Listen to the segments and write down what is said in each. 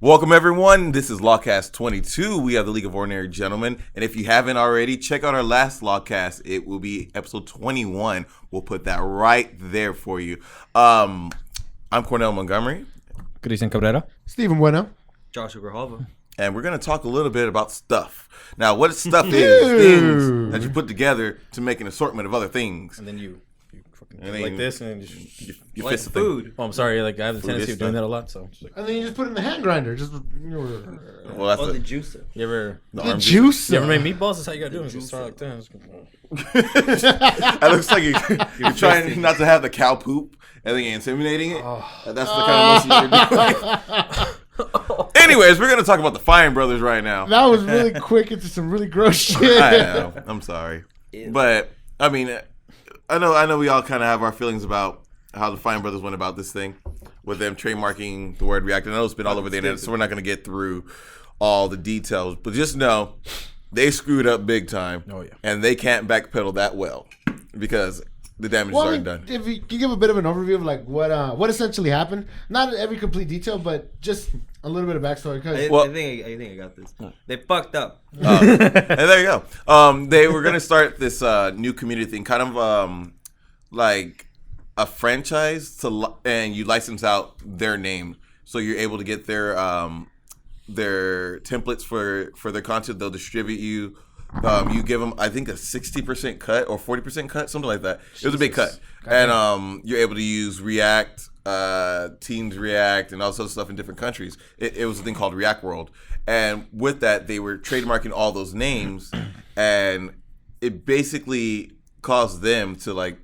Welcome, everyone. This is Logcast 22. We have the League of Ordinary Gentlemen. And if you haven't already, check out our last Logcast. It will be episode 21. We'll put that right there for you. I'm Cornell Montgomery. Cristian Cabrera. Stephen Bueno. Joshua Grijalva. And we're going to talk a little bit about stuff. Now, what stuff is things that you put together to make an assortment of other things. And then you fucking And then like this and you Like fist the thing. food. Oh, I'm sorry. Like I have the Food tendency is of doing stuff. that a lot. So just like, And then you just put it in the hand grinder. Just Well, that's Oh, the the juicer. you ever the juice. you ever made meatballs? That's how you gotta do it. Just start like that. It looks like you're trying not to have the cow poop and then you're inseminating it. That's the kind of motion you're doing. Anyways, we're going to talk about the Fine Brothers right now. That was really quick into some really gross shit. I know. I'm sorry. But, I mean, I know we all kind of have our feelings about how the Fine Brothers went about this thing with them trademarking the word react. I know it's been all over the internet, so we're not going to get through all the details. But just know they screwed up big time. Oh, yeah. And they can't backpedal that well because the damage is already done. If you can give a bit of an overview of like what essentially happened, not every complete detail, but just a little bit of backstory. I Because think I got this. They fucked up. And there you go. They were going to start this new community thing, kind of like a franchise and you license out their name, so you're able to get their templates for their content. They'll distribute you. You give them, I think, a 60% cut or 40% cut, something like that. It was a big cut, and you're able to use React, Teams React, and all sorts of stuff in different countries. It was a thing called React World, and with that, they were trademarking all those names, and it basically caused them to like.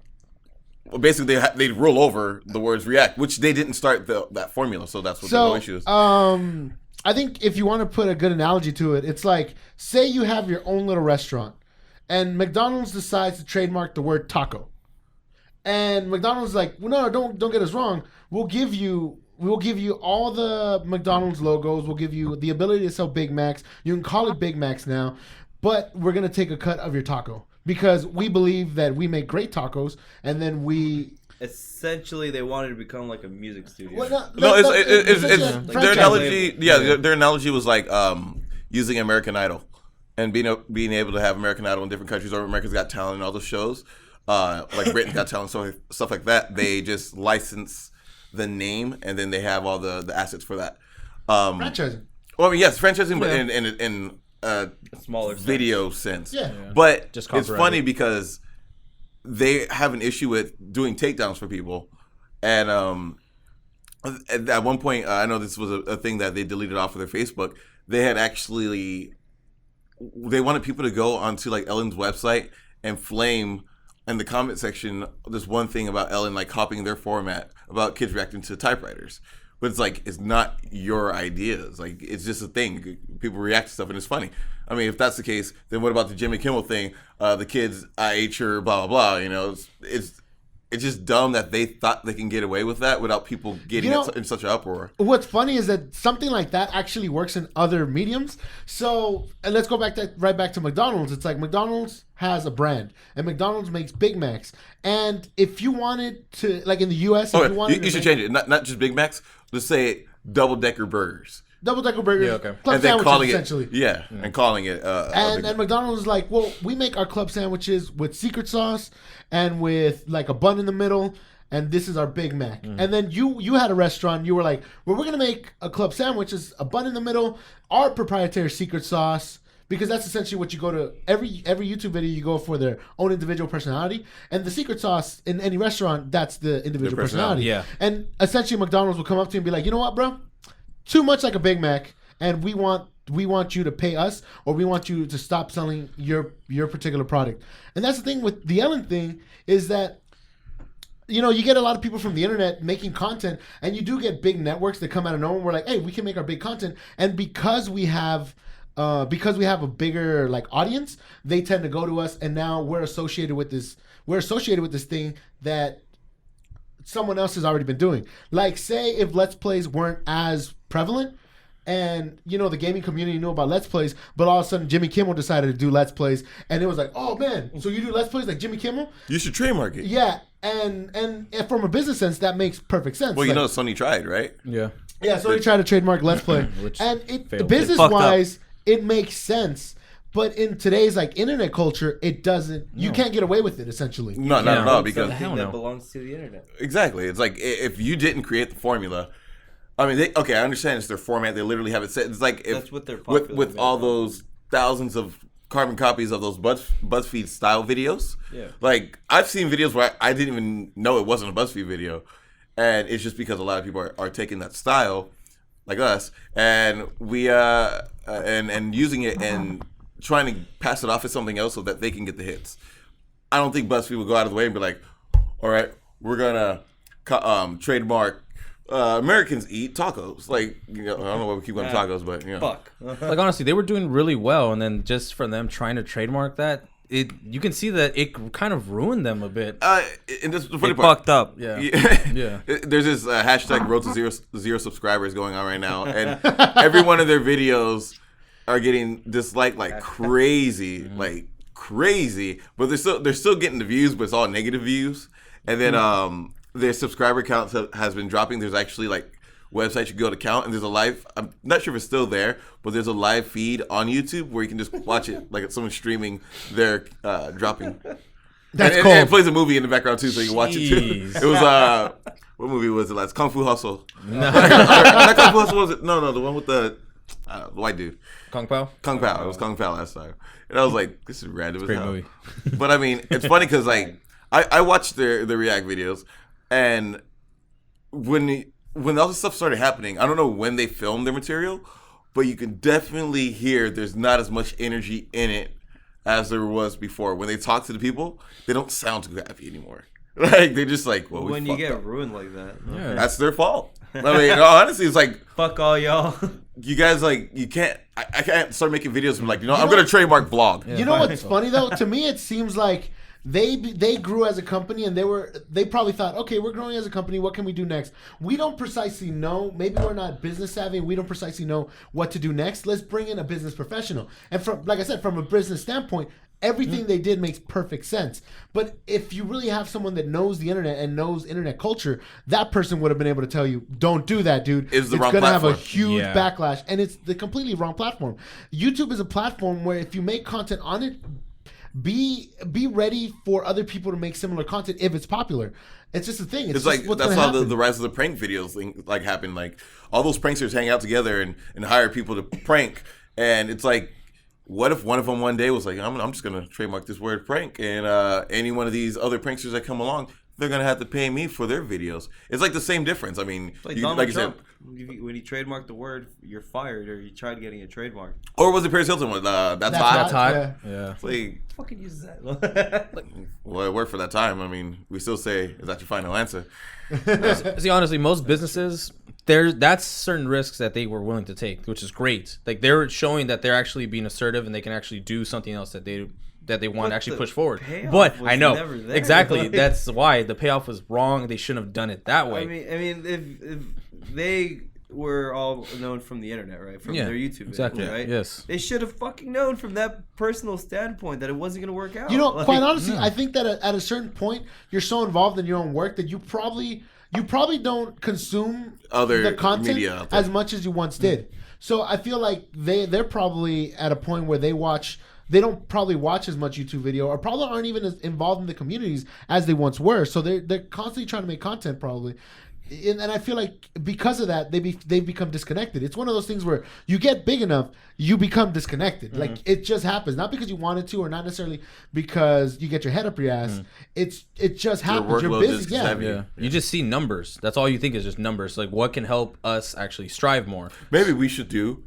Well, basically, they roll over the words React, which they didn't start that formula, so that's what the whole issue is. I think if you want to put a good analogy to it, it's like, say you have your own little restaurant, and McDonald's decides to trademark the word taco, and McDonald's is like, well, no, don't get us wrong. We'll give you all the McDonald's logos. We'll give you the ability to sell Big Macs. You can call it Big Macs now, but we're gonna take a cut of your taco because we believe that we make great tacos, and then we. Essentially, they wanted to become like a music studio. Well, It's franchise their analogy. label. Yeah, their analogy was like using American Idol and being able to have American Idol in different countries, or America's Got Talent and all those shows, like Britain's Got Talent, so stuff like that. They just license the name, and then they have all the assets for that. franchising. Well, I mean, yes, franchising, but in Smaller video sense. Yeah. But Just it's copyrighted. funny because they have an issue with doing takedowns for people, and at one point, I know this was a thing that they deleted off of their Facebook. They had they wanted people to go onto like Ellen's website and flame in the comment section this one thing about Ellen like copying their format about kids reacting to typewriters. But it's like, it's not your ideas. Like, it's just a thing. People react to stuff, and it's funny. I mean, if that's the case, then what about the Jimmy Kimmel thing? The kids, I ate your blah, blah, blah. You know, it's just dumb that they thought they can get away with that without people getting in such an uproar. What's funny is that something like that actually works in other mediums. So, and let's go right back to McDonald's. It's like McDonald's has a brand, and McDonald's makes Big Macs. And if you wanted to, like in the U.S., if you wanted you should change it. Not just Big Macs. Let's say double-decker burgers. double-decker burgers, Yeah, okay. club And then sandwiches, calling essentially. it, and calling it. And McDonald's is like, well, we make our club sandwiches with secret sauce and with like a bun in the middle, and this is our Big Mac. And then you had a restaurant, you were like, well, we're gonna make a club sandwich, is a bun in the middle, our proprietary secret sauce, because that's essentially what you go to every YouTube video. You go for their own individual personality, and the secret sauce in any restaurant, that's the individual personality. Yeah. And essentially, McDonald's will come up to you and be like, you know what, bro? Too much like a Big Mac, and we want you to pay us, or we want you to stop selling your particular product. And that's the thing with the Ellen thing, is that, you know, you get a lot of people from the internet making content, and you do get big networks that come out of nowhere. We're like, hey, we can make our big content, and because we have a bigger like audience, they tend to go to us, and now we're associated with this thing that someone else has already been doing. Like, say if Let's Plays weren't as prevalent, and you know the gaming community knew about Let's Plays, but all of a sudden Jimmy Kimmel decided to do Let's Plays, and it was like, oh man, so you do Let's Plays like Jimmy Kimmel? You should trademark it. Yeah, and from a business sense, that makes perfect sense. Well, you like, know, Sony tried, right? Yeah. Yeah, so he tried to trademark Let's Play, Which and failed. business Fucked up. wise, it makes sense. But in today's like internet culture, it doesn't. You can't get away with it. Essentially, No, not Yeah. at all. Because hell Something no. that belongs to the internet. exactly, it's like if you didn't create the formula. I mean, I understand it's their format. They literally have it set. It's like if That's what they're with popular all with. those thousands of carbon copies of those BuzzFeed style videos. Yeah. Like I've seen videos where I didn't even know it wasn't a BuzzFeed video, and it's just because a lot of people are taking that style, like us, and we and using it and trying to pass it off as something else so that they can get the hits. I don't think BuzzFeed will go out of the way and be like, all right, we're gonna trademark. Americans eat tacos. Like, I don't know why we keep going to tacos, but Fuck. Like honestly, they were doing really well, and then just for them trying to trademark that, you can see that it kind of ruined them a bit. And this is the funny They part. fucked up. Yeah. Yeah. There's this hashtag road to zero subscribers going on right now, and every one of their videos are getting disliked like crazy, but they're still getting the views, but it's all negative views. And then their subscriber count has been dropping. There's actually like websites you go to count, and there's a live. I'm not sure if it's still there, but there's a live feed on YouTube where you can just watch it, like someone streaming their dropping. That's and cool. it plays a movie in the background too, so you can watch it too. Jeez. It was what movie was it last? Kung Fu Hustle. Not Kung Fu Hustle, was it? No, the one with the white dude. Kung Pao. Kung Pao. It was Kung Pao last time, and I was like, this is random as Great hell. movie. But I mean, it's funny because like I watched their React videos, and when all this stuff started happening, I don't know when they filmed their material, but you can definitely hear there's not as much energy in it as there was before. When they talk to the people, they don't sound too happy anymore. Like they're just like, well, When we you fucked get up. ruined like that. Yeah. That's their fault. I mean, honestly, it's like Fuck all y'all. you guys like you can't. I can't start making videos and be like, I'm gonna trademark vlog. You know what's funny though? To me, it seems like they grew as a company, and they probably thought, okay, we're growing as a company. What can we do next? We don't precisely know. Maybe we're not business savvy. We don't precisely know what to do next. Let's bring in a business professional. And from, like I said, from a business standpoint, everything they did makes perfect sense. But if you really have someone that knows the internet and knows internet culture, that person would have been able to tell you, don't do that, dude. It's the It's wrong gonna have a platform. huge Yeah. backlash, and it's the completely wrong platform. YouTube is a platform where if you make content on it, be ready for other people to make similar content if it's popular. It's just a thing. It's just like what's that's gonna how happen. the rise of the prank videos thing like happened. Like all those pranksters hang out together and hire people to prank, and it's like, what if one of them one day was like, I'm just gonna trademark this word prank, and any one of these other pranksters that come along, they're gonna have to pay me for their videos. It's like the same difference. I mean, Like you, Donald like you Trump. said, When he trademarked the word, you're fired, or you tried getting a trademark. or was it Paris Hilton one? That's That's hot. That's hot. Yeah. Yeah. It's like, Fucking use that. well, it worked for that time. I mean, we still say, is that your final answer? See, honestly, most businesses, that's certain risks that they were willing to take, which is great. Like they're showing that they're actually being assertive and they can actually do something else that they want to actually the push forward. payoff But was I know never there. exactly Like- that's why the payoff was wrong. They shouldn't have done it that way. I mean, if they were all known from the internet, right? From Yeah, their YouTube, exactly. videos, right? Yes. They should have fucking known from that personal standpoint that it wasn't gonna work out. You know, Like, quite honestly, I think that at a certain point, you're so involved in your own work that you probably don't consume Other the content media out there. as much as you once did. So I feel like they're probably at a point where they don't probably watch as much YouTube video, or probably aren't even as involved in the communities as they once were. So they're constantly trying to make content probably. And I feel like because of that, they've become disconnected. It's one of those things where you get big enough, you become disconnected. Like it just happens, not because you wanted to, or not necessarily because you get your head up your ass. It just happens. You're workload busy, just yeah. heavy. Yeah. You just see numbers. That's all you think is just numbers. Like what can help us actually strive more. Maybe we should do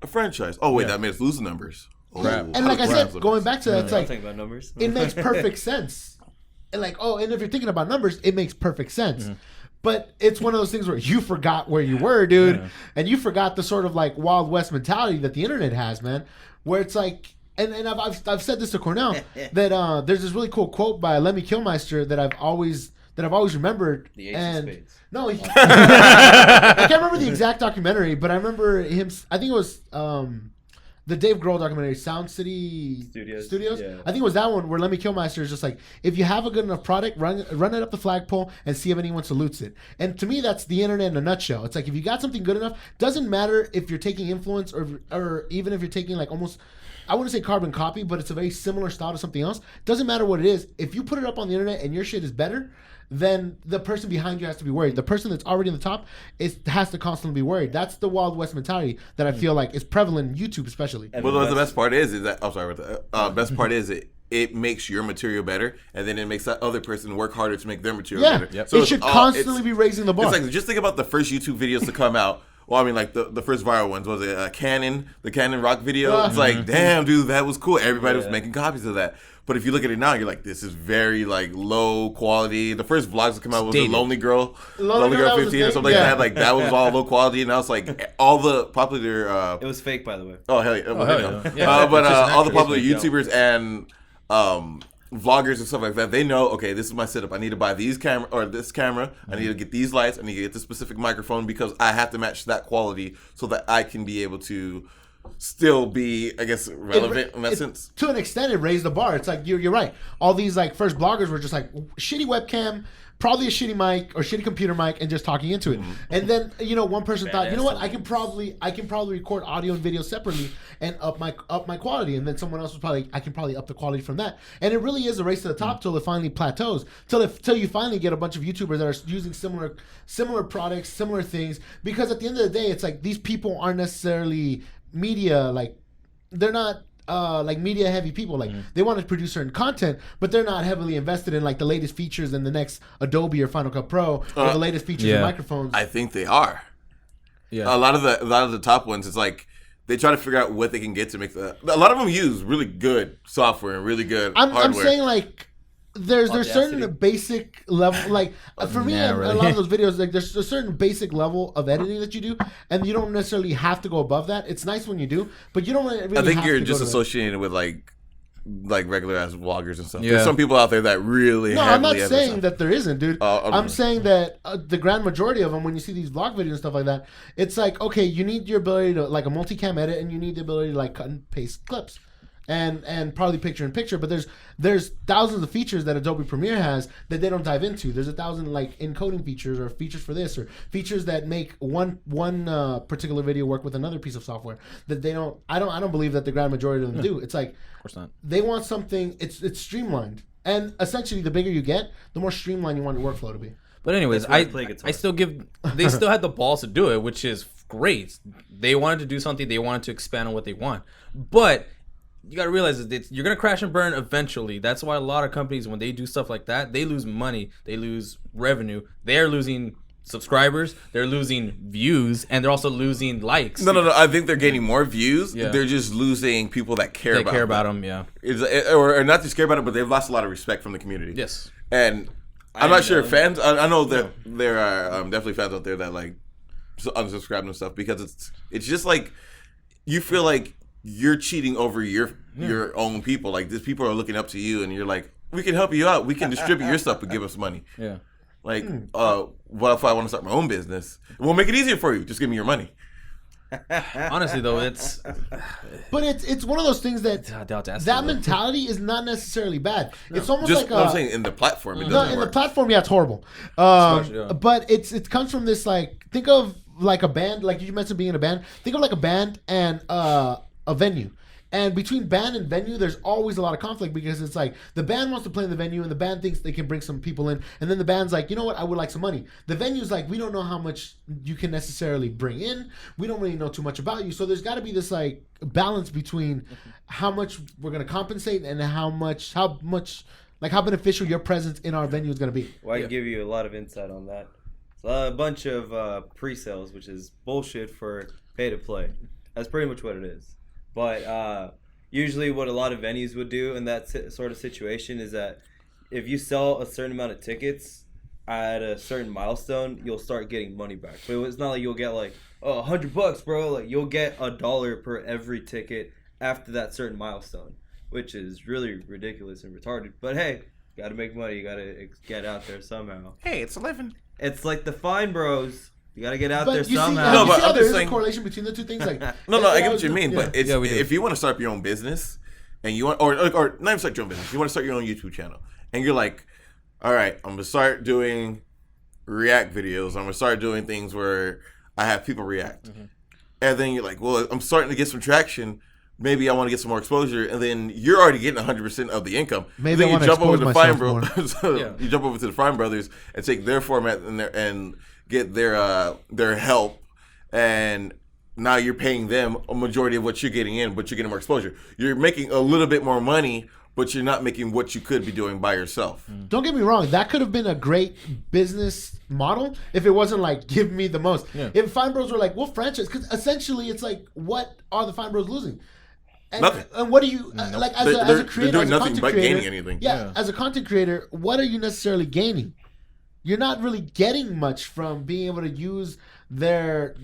a franchise. Oh wait, Yeah. that made us lose the numbers. Oh, Crap. And like I said, going back to that, it's I'm like talking about numbers. it makes perfect sense. And like, and if you're thinking about numbers, it makes perfect sense. But it's one of those things where you forgot where you were, dude, and you forgot the sort of like Wild West mentality that the internet has, man. Where it's like, and I've said this to Cornell that there's this really cool quote by Lemmy Kilmister that I've always remembered. The Ace of and Spades. no, I can't remember the exact documentary, but I remember him. I think it was the the Dave Grohl documentary, Sound City Studios. Yeah. I think it was that one where Lemmy Kilmister is just like, if you have a good enough product, run it up the flagpole and see if anyone salutes it. And to me, that's the internet in a nutshell. It's like, if you got something good enough, doesn't matter if you're taking influence or even if you're taking like almost, I wouldn't say carbon copy, but it's a very similar style to something else. Doesn't matter what it is. If you put it up on the internet and your shit is better, then the person behind you has to be worried. The person that's already on the top has to constantly be worried. That's the Wild West mentality that I feel like is prevalent in YouTube, especially. Well, the best part is that I'm sorry about that. Best part is it makes your material better, and then it makes that other person work harder to make their material better. Yep. So it should constantly be raising the bar. It's like, just think about the first YouTube videos to come out. Well, I mean, like the first viral ones was it the Canon rock video. It's like, damn, dude, that was cool. Everybody was making copies of that. But if you look at it now, you're like, this is very like low quality. The first vlogs that come out was the Lonely Girl 15 or something like that. Like that was all low quality. And now it's like all the popular. It was fake, by the way. Oh hell yeah! But all the popular YouTubers and vloggers and stuff like that, they know, okay, this is my setup. I need to buy this camera. I need to get these lights. I need to get this specific microphone because I have to match that quality so that I can be able to still be, I guess, relevant in that sense. To an extent, it raised the bar. It's like, you're right. All these like first bloggers were just like shitty webcam, probably a shitty mic or shitty computer mic, and just talking into it. And then one person thought, you know what, I can probably record audio and video separately and up my quality. And then someone else was probably, I can probably up the quality from that. And it really is a race to the top till it finally plateaus. Till you finally get a bunch of YouTubers that are using similar products, similar things. Because at the end of the day, it's like these people aren't necessarily media, like they're not like media heavy people. Like they want to produce certain content, but they're not heavily invested in like the latest features in the next Adobe or Final Cut Pro or the latest features in microphones. I think they are. Yeah. A lot of the top ones, it's like they try to figure out what they can get to make a lot of them use really good software and really good hardware. I'm saying like there's certain basic level, like for me, a lot of those videos, like there's a certain basic level of editing that you do, and you don't necessarily have to go above that. It's nice when you do, but you don't really. I think you're just associated with like regular ass vloggers and stuff. Yeah. There's some people out there that really. No, I'm not saying that there isn't, dude. I'm saying that the grand majority of them, when you see these vlog videos and stuff like that, it's like, okay, you need your ability to like a multicam edit, and you need the ability to like cut and paste clips. And probably picture in picture, but there's thousands of features that Adobe Premiere has that they don't dive into. There's 1,000 like encoding features or features for this or features that make one particular video work with another piece of software that they don't. I don't believe that the grand majority of them do. It's like, of course not. They want something. It's streamlined, and essentially the bigger you get, the more streamlined you want your workflow to be. But anyways, I still give. They still had the balls to do it, which is great. They wanted to do something. They wanted to expand on what they want, but you got to realize that you're going to crash and burn eventually. That's why a lot of companies, when they do stuff like that, they lose money. They lose revenue. They're losing subscribers. They're losing views. And they're also losing likes. No. I think they're gaining more views. Yeah. They're just losing people that care about them. Yeah. Or not just care about it, but they've lost a lot of respect from the community. Yes. And I'm not sure fans. I know that there are definitely fans out there that like unsubscribe and stuff because it's just like you feel like you're cheating over your own people. Like these people are looking up to you, and you're like, we can help you out. We can distribute your stuff, but give us money. Yeah. Like, what if I want to start my own business? We'll make it easier for you. Just give me your money. Honestly, though, but it's one of those things that mentality is not necessarily bad. No. It's almost just, like I'm saying in the platform. It doesn't work. The platform, it's horrible. But it comes from this like think of like a band, like you mentioned being in a band. Think of like a band and a venue. And between band and venue, there's always a lot of conflict because it's like the band wants to play in the venue and the band thinks they can bring some people in. And then the band's like, you know what? I would like some money. The venue's like, we don't know how much you can necessarily bring in. We don't really know too much about you. So there's got to be this like balance between how much we're going to compensate and how beneficial your presence in our venue is going to be. Well, I can give you a lot of insight on that. It's a bunch of pre-sales, which is bullshit for pay to play. That's pretty much what it is. But usually what a lot of venues would do in that sort of situation is that if you sell a certain amount of tickets at a certain milestone, you'll start getting money back. But it's not like you'll get like, oh, $100, bro. Like you'll get $1 per every ticket after that certain milestone, which is really ridiculous and retarded. But hey, you got to make money. You got to get out there somehow. Hey, it's 11. It's like the Fine Bros You gotta get out But there you see, somehow. No, you but see how I'm there just is a saying- correlation between the two things. Like, No, I get what you mean, yeah. but it's, if you want to start up your own business and you want, or not even start your own business, you want to start your own YouTube channel, and you're like, all right, I'm gonna start doing React videos. I'm gonna start doing things where I have people react, and then you're like, well, I'm starting to get some traction. Maybe I want to get some more exposure, and then you're already getting 100% of the income. Maybe then I wanna jump over expose to Fine myself Bro. So you jump over to the Fine Brothers and take their format and get their help, and now you're paying them a majority of what you're getting in, but you're getting more exposure. You're making a little bit more money, but you're not making what you could be doing by yourself. Don't get me wrong. That could have been a great business model if it wasn't like, give me the most. Yeah. If Fine Bros were like, we'll franchise, because essentially it's like, what are the Fine Bros losing? And, Nothing. And what do you, like as a creator, they're doing as a nothing content but creator, gaining anything. Yeah, as a content creator, what are you necessarily gaining? You're not really getting much from being able to use their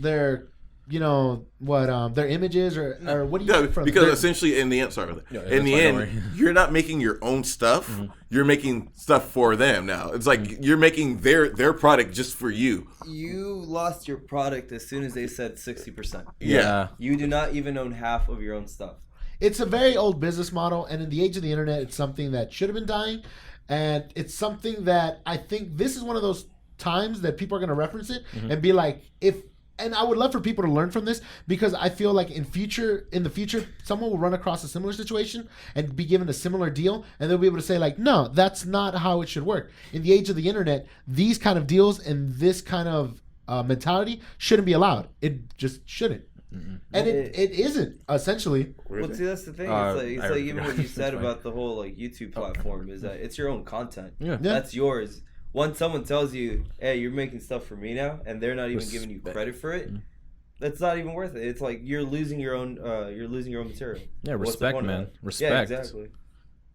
you know what their images or what do you get from because them? essentially in the end, don't worry. you're not making your own stuff. You're making stuff for them now. It's like you're making their product just for you. You lost your product as soon as they said 60%. Yeah. You do not even own half of your own stuff. It's a very old business model, and in the age of the internet, it's something that should have been dying, and it's something that I think this is one of those times that people are going to reference it and be like, and I would love for people to learn from this, because I feel like in the future, someone will run across a similar situation and be given a similar deal, and they'll be able to say like, no, that's not how it should work. In the age of the internet, these kind of deals and this kind of mentality shouldn't be allowed. It just shouldn't. And it isn't, essentially. Well, see, that's the thing. It's like even what you said about the whole like YouTube platform is that it's your own content. Yeah. That's yours. Once someone tells you, "Hey, you're making stuff for me now," and they're not even giving you credit for it, that's not even worth it. It's like you're losing your own material. Yeah, What's the respect, point of man. that? Respect. Yeah, exactly.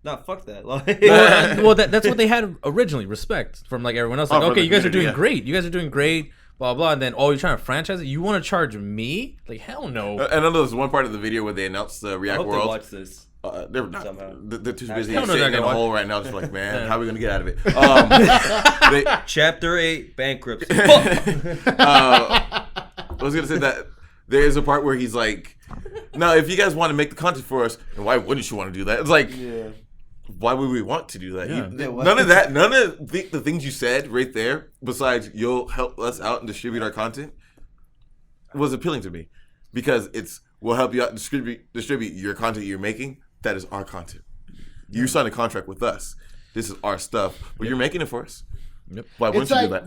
No, fuck that. Well, that's what they had originally. Respect from like everyone else. Like, okay, you guys are doing great. You guys are doing great. Blah blah. And then, you're trying to franchise it. You want to charge me? Like, hell no. And I know there's one part of the video where they announced the I React hope World. they watch this. They're not. Somehow. They're too busy Hell no, sitting they're in a gonna hole right now, just like, man, how are we gonna get out of it? Chapter 8, bankruptcy. I was gonna say that there is a part where he's like, "Now, if you guys want to make the content for us, then why wouldn't you want to do that?" It's like, why would we want to do that? Yeah. None of that, none of the things you said right there, besides you'll help us out and distribute our content, was appealing to me, because we'll help you out distribute your content you're making. That is our content. You signed a contract with us. This is our stuff, but you're making it for us. Yep. Why wouldn't It's you like do that?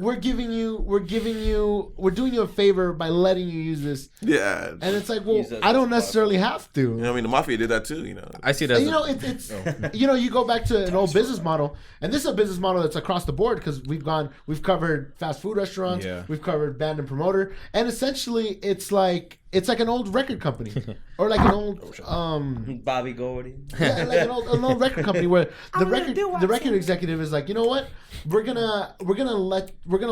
we're doing you a favor by letting you use this, Yeah. and it's like, well, Use that I don't as a necessarily have to. You know, I mean, the mafia did that too. You know. I see that. And, it's you go back to an old business model, and this is a business model that's across the board, because we've covered fast food restaurants, we've covered band and promoter, and essentially it's like an old record company or like an old Bobby Gordy. yeah, like an old record company where the record executive is like, you know what, we're gonna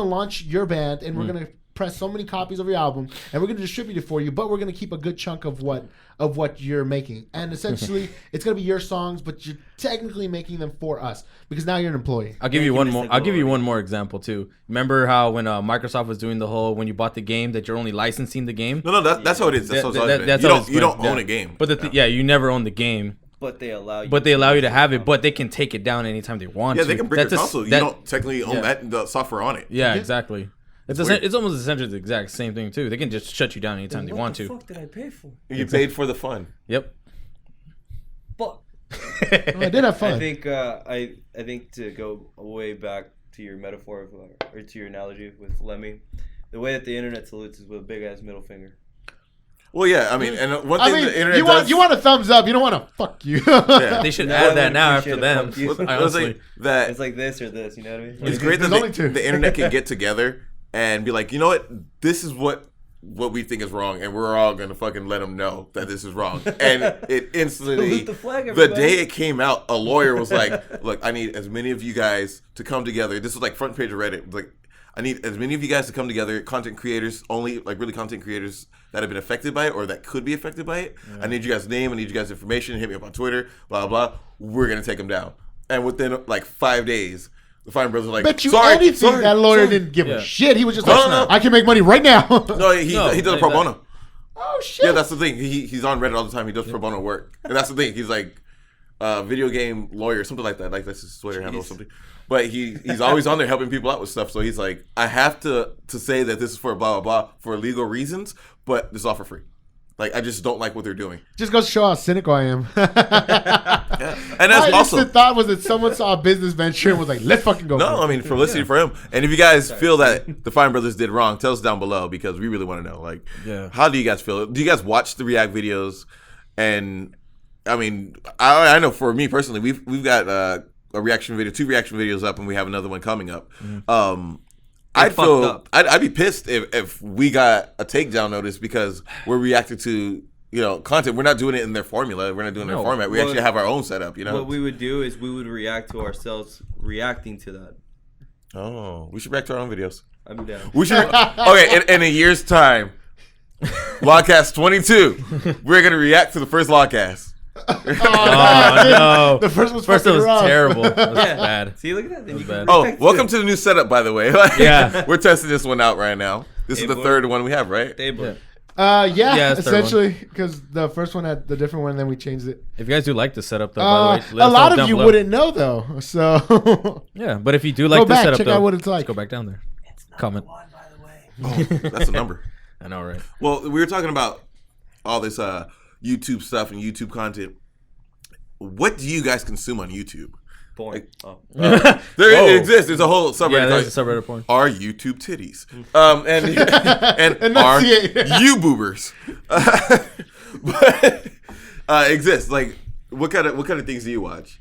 launch your band, and we're gonna press so many copies of your album, and we're gonna distribute it for you, but we're gonna keep a good chunk of what you're making, and essentially it's gonna be your songs, but you're technically making them for us, because now you're an employee. I'll give you one more. I'll give you one more example too. Remember how when Microsoft was doing the whole when you bought the game that you're only licensing the game? No, that's how it is. That's how it's always been. You don't own a game. But you never own the game. But they allow you. But they allow you to have it. But they can take it down anytime they want. Yeah, to. they can break your console. You don't technically own the software on it. Yeah, exactly. It's almost essentially the exact same thing too. They can just shut you down anytime they want to. What the fuck did I pay for? You paid for the fun. Yep. Fuck. I did have fun. I think I think to go way back to your metaphor or to your analogy with Lemmy, the way that the internet salutes is with a big ass middle finger. Well, yeah, I mean, and one thing the internet you want a thumbs up, you don't want to fuck you. Yeah. They should No add one that would now appreciate after it, them. fuck you. Honestly. that It's like this or this, you know what I mean? it's great that There's only two. the internet can get together and be like, you know what, this is what we think is wrong, and we're all gonna fucking let them know that this is wrong. And it instantly, Salute the flag, the everybody. day it came out, a lawyer was like, look, I need as many of you guys to come together. This was like front page of Reddit. Like, I need as many of you guys to come together, content creators only, like really content creators that have been affected by it or that could be affected by it. Yeah. I need you guys' name, I need you guys' information, hit me up on Twitter, blah, blah. We're going to take them down. And within like 5 days, The Fine Brothers are like, Bet you anything that lawyer didn't give a shit. He was just like, No. I can make money right now. No, he does it pro bono. Oh shit. Yeah, that's the thing. He's on Reddit all the time. He does pro bono work, and that's the thing. He's like video game lawyer, something like that. Like that's his Twitter handle or something. But he's always on there helping people out with stuff. So he's like, I have to say that this is for blah blah blah for legal reasons, but this is all for free. Like I just don't like what they're doing. Just goes to show how cynical I am. Yeah. And that's also the thought was that someone saw a business venture and was like, let's fucking go. No, I mean publicity for him. And if you guys feel that the Fine Brothers did wrong, tell us down below because we really want to know. Like, how do you guys feel? Do you guys watch the React videos? And I mean, I know for me personally, we've got a reaction video, 2 reaction videos up, and we have another one coming up. I'd be pissed if we got a takedown notice because we're reacting to content. We're not doing it in their formula. We're not doing their format. We actually have our own setup. What we would do is we would react to ourselves reacting to that. Oh, we should react to our own videos. I'm down. We should. Okay, in a year's time, Logcast 22, we're gonna react to the first Logcast. Oh no! The first was terrible. That was bad. See, look at that. Bad. Oh, welcome to the new setup, by the way. Yeah, we're testing this one out right now. This is the third one we have, right? Yeah, essentially, because the first one had the different one, and then we changed it. If you guys do like the setup, though, by the way, a lot of you wouldn't know though. So yeah, but if you do like the setup, check though, out what it's like. Go back down there. It's comment. 1, by the way. Oh, that's a number. I know, right? Well, we were talking about all this YouTube stuff and YouTube content. What do you guys consume on YouTube? Porn. It exists. There's a whole subreddit. Yeah, there's a subreddit porn. Are YouTube titties? And are you boobers? But exists. Like, what kind of things do you watch?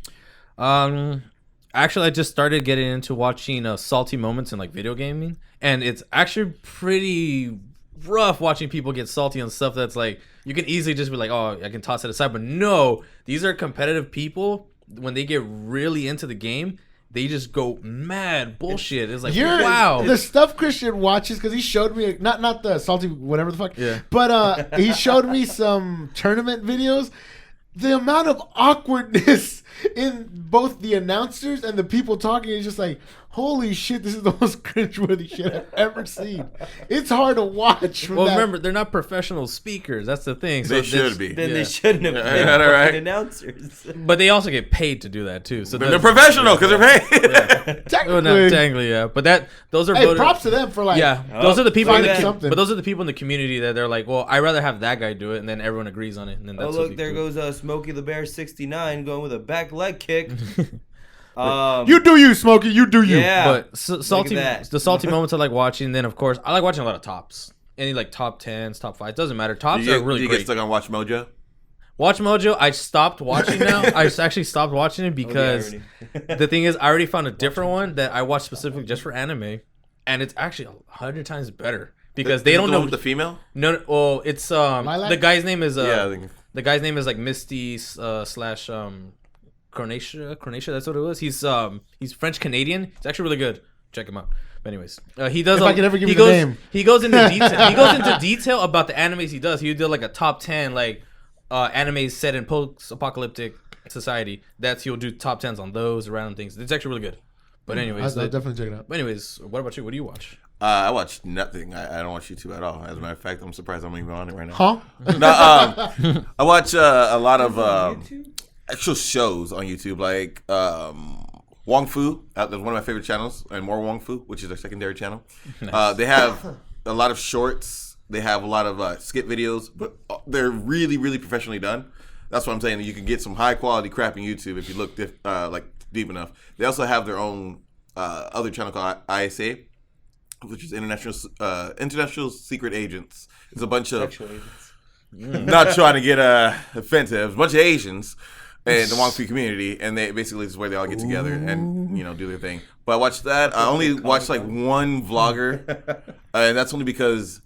Actually, I just started getting into watching salty moments in like video gaming, and it's actually pretty rough watching people get salty on stuff that's like you can easily just be like, oh, I can toss it aside, but no, these are competitive people. When they get really into the game, they just go mad bullshit. It's like, wow. The stuff Christian watches, because he showed me, not the salty whatever the fuck, yeah, but he showed me some tournament videos. The amount of awkwardness in both the announcers and the people talking is just like, holy shit, this is the most cringeworthy shit I've ever seen. It's hard to watch. Remember, they're not professional speakers. That's the thing. They should be. Then they shouldn't have been announcers. But they also get paid to do that too. So they're professional because they're paid. Yeah. Technically, yeah. But those are voted, props to them for like. Yeah, those are the people. But those are the people in the community that they're like, well, I'd rather have that guy do it, and then everyone agrees on it. And then that's look, there goes Smokey the Bear 69 going with a back leg kick. You do you, Smokey. You do you. Yeah. But the salty moments I like watching. Then of course I like watching a lot of tops. Any like top 10s, top 5s, doesn't matter. Tops are really great. Do you great. get stuck on Watch Mojo? Watch Mojo, I stopped watching now. I actually stopped watching it because the thing is, I already found a different one that I watch specifically just for anime, and it's actually 100 times better because they don't know the female. No, well, it's the guy's name is the guy's name is like Misty slash Cronatia. That's what it was. He's French Canadian. It's actually really good. Check him out. But anyways, he does. If I could ever give you the name, he goes into detail. He goes into detail about the animes he does. He did like a top 10 like animes set in post-apocalyptic society. He'll do top 10s on those random things. It's actually really good. But anyways, I'll definitely check it out. But anyways, what about you? What do you watch? I watch nothing. I don't watch YouTube at all. As a matter of fact, I'm surprised I'm even on it right now. Huh? No, I watch a lot of actual shows on YouTube, like Wong Fu. That's one of my favorite channels, and More Wong Fu, which is their secondary channel. Nice. They have a lot of shorts. They have a lot of skit videos, but they're really, really professionally done. That's what I'm saying. You can get some high quality crap on YouTube if you look like deep enough. They also have their own other channel called ISA, which is International Secret Agents. It's a bunch of not trying to get offensive. It's a bunch of Asians in the Wong Fu community, and they basically this is where they all get together and do their thing. But I watched that. I only watched like one vlogger, and that's only because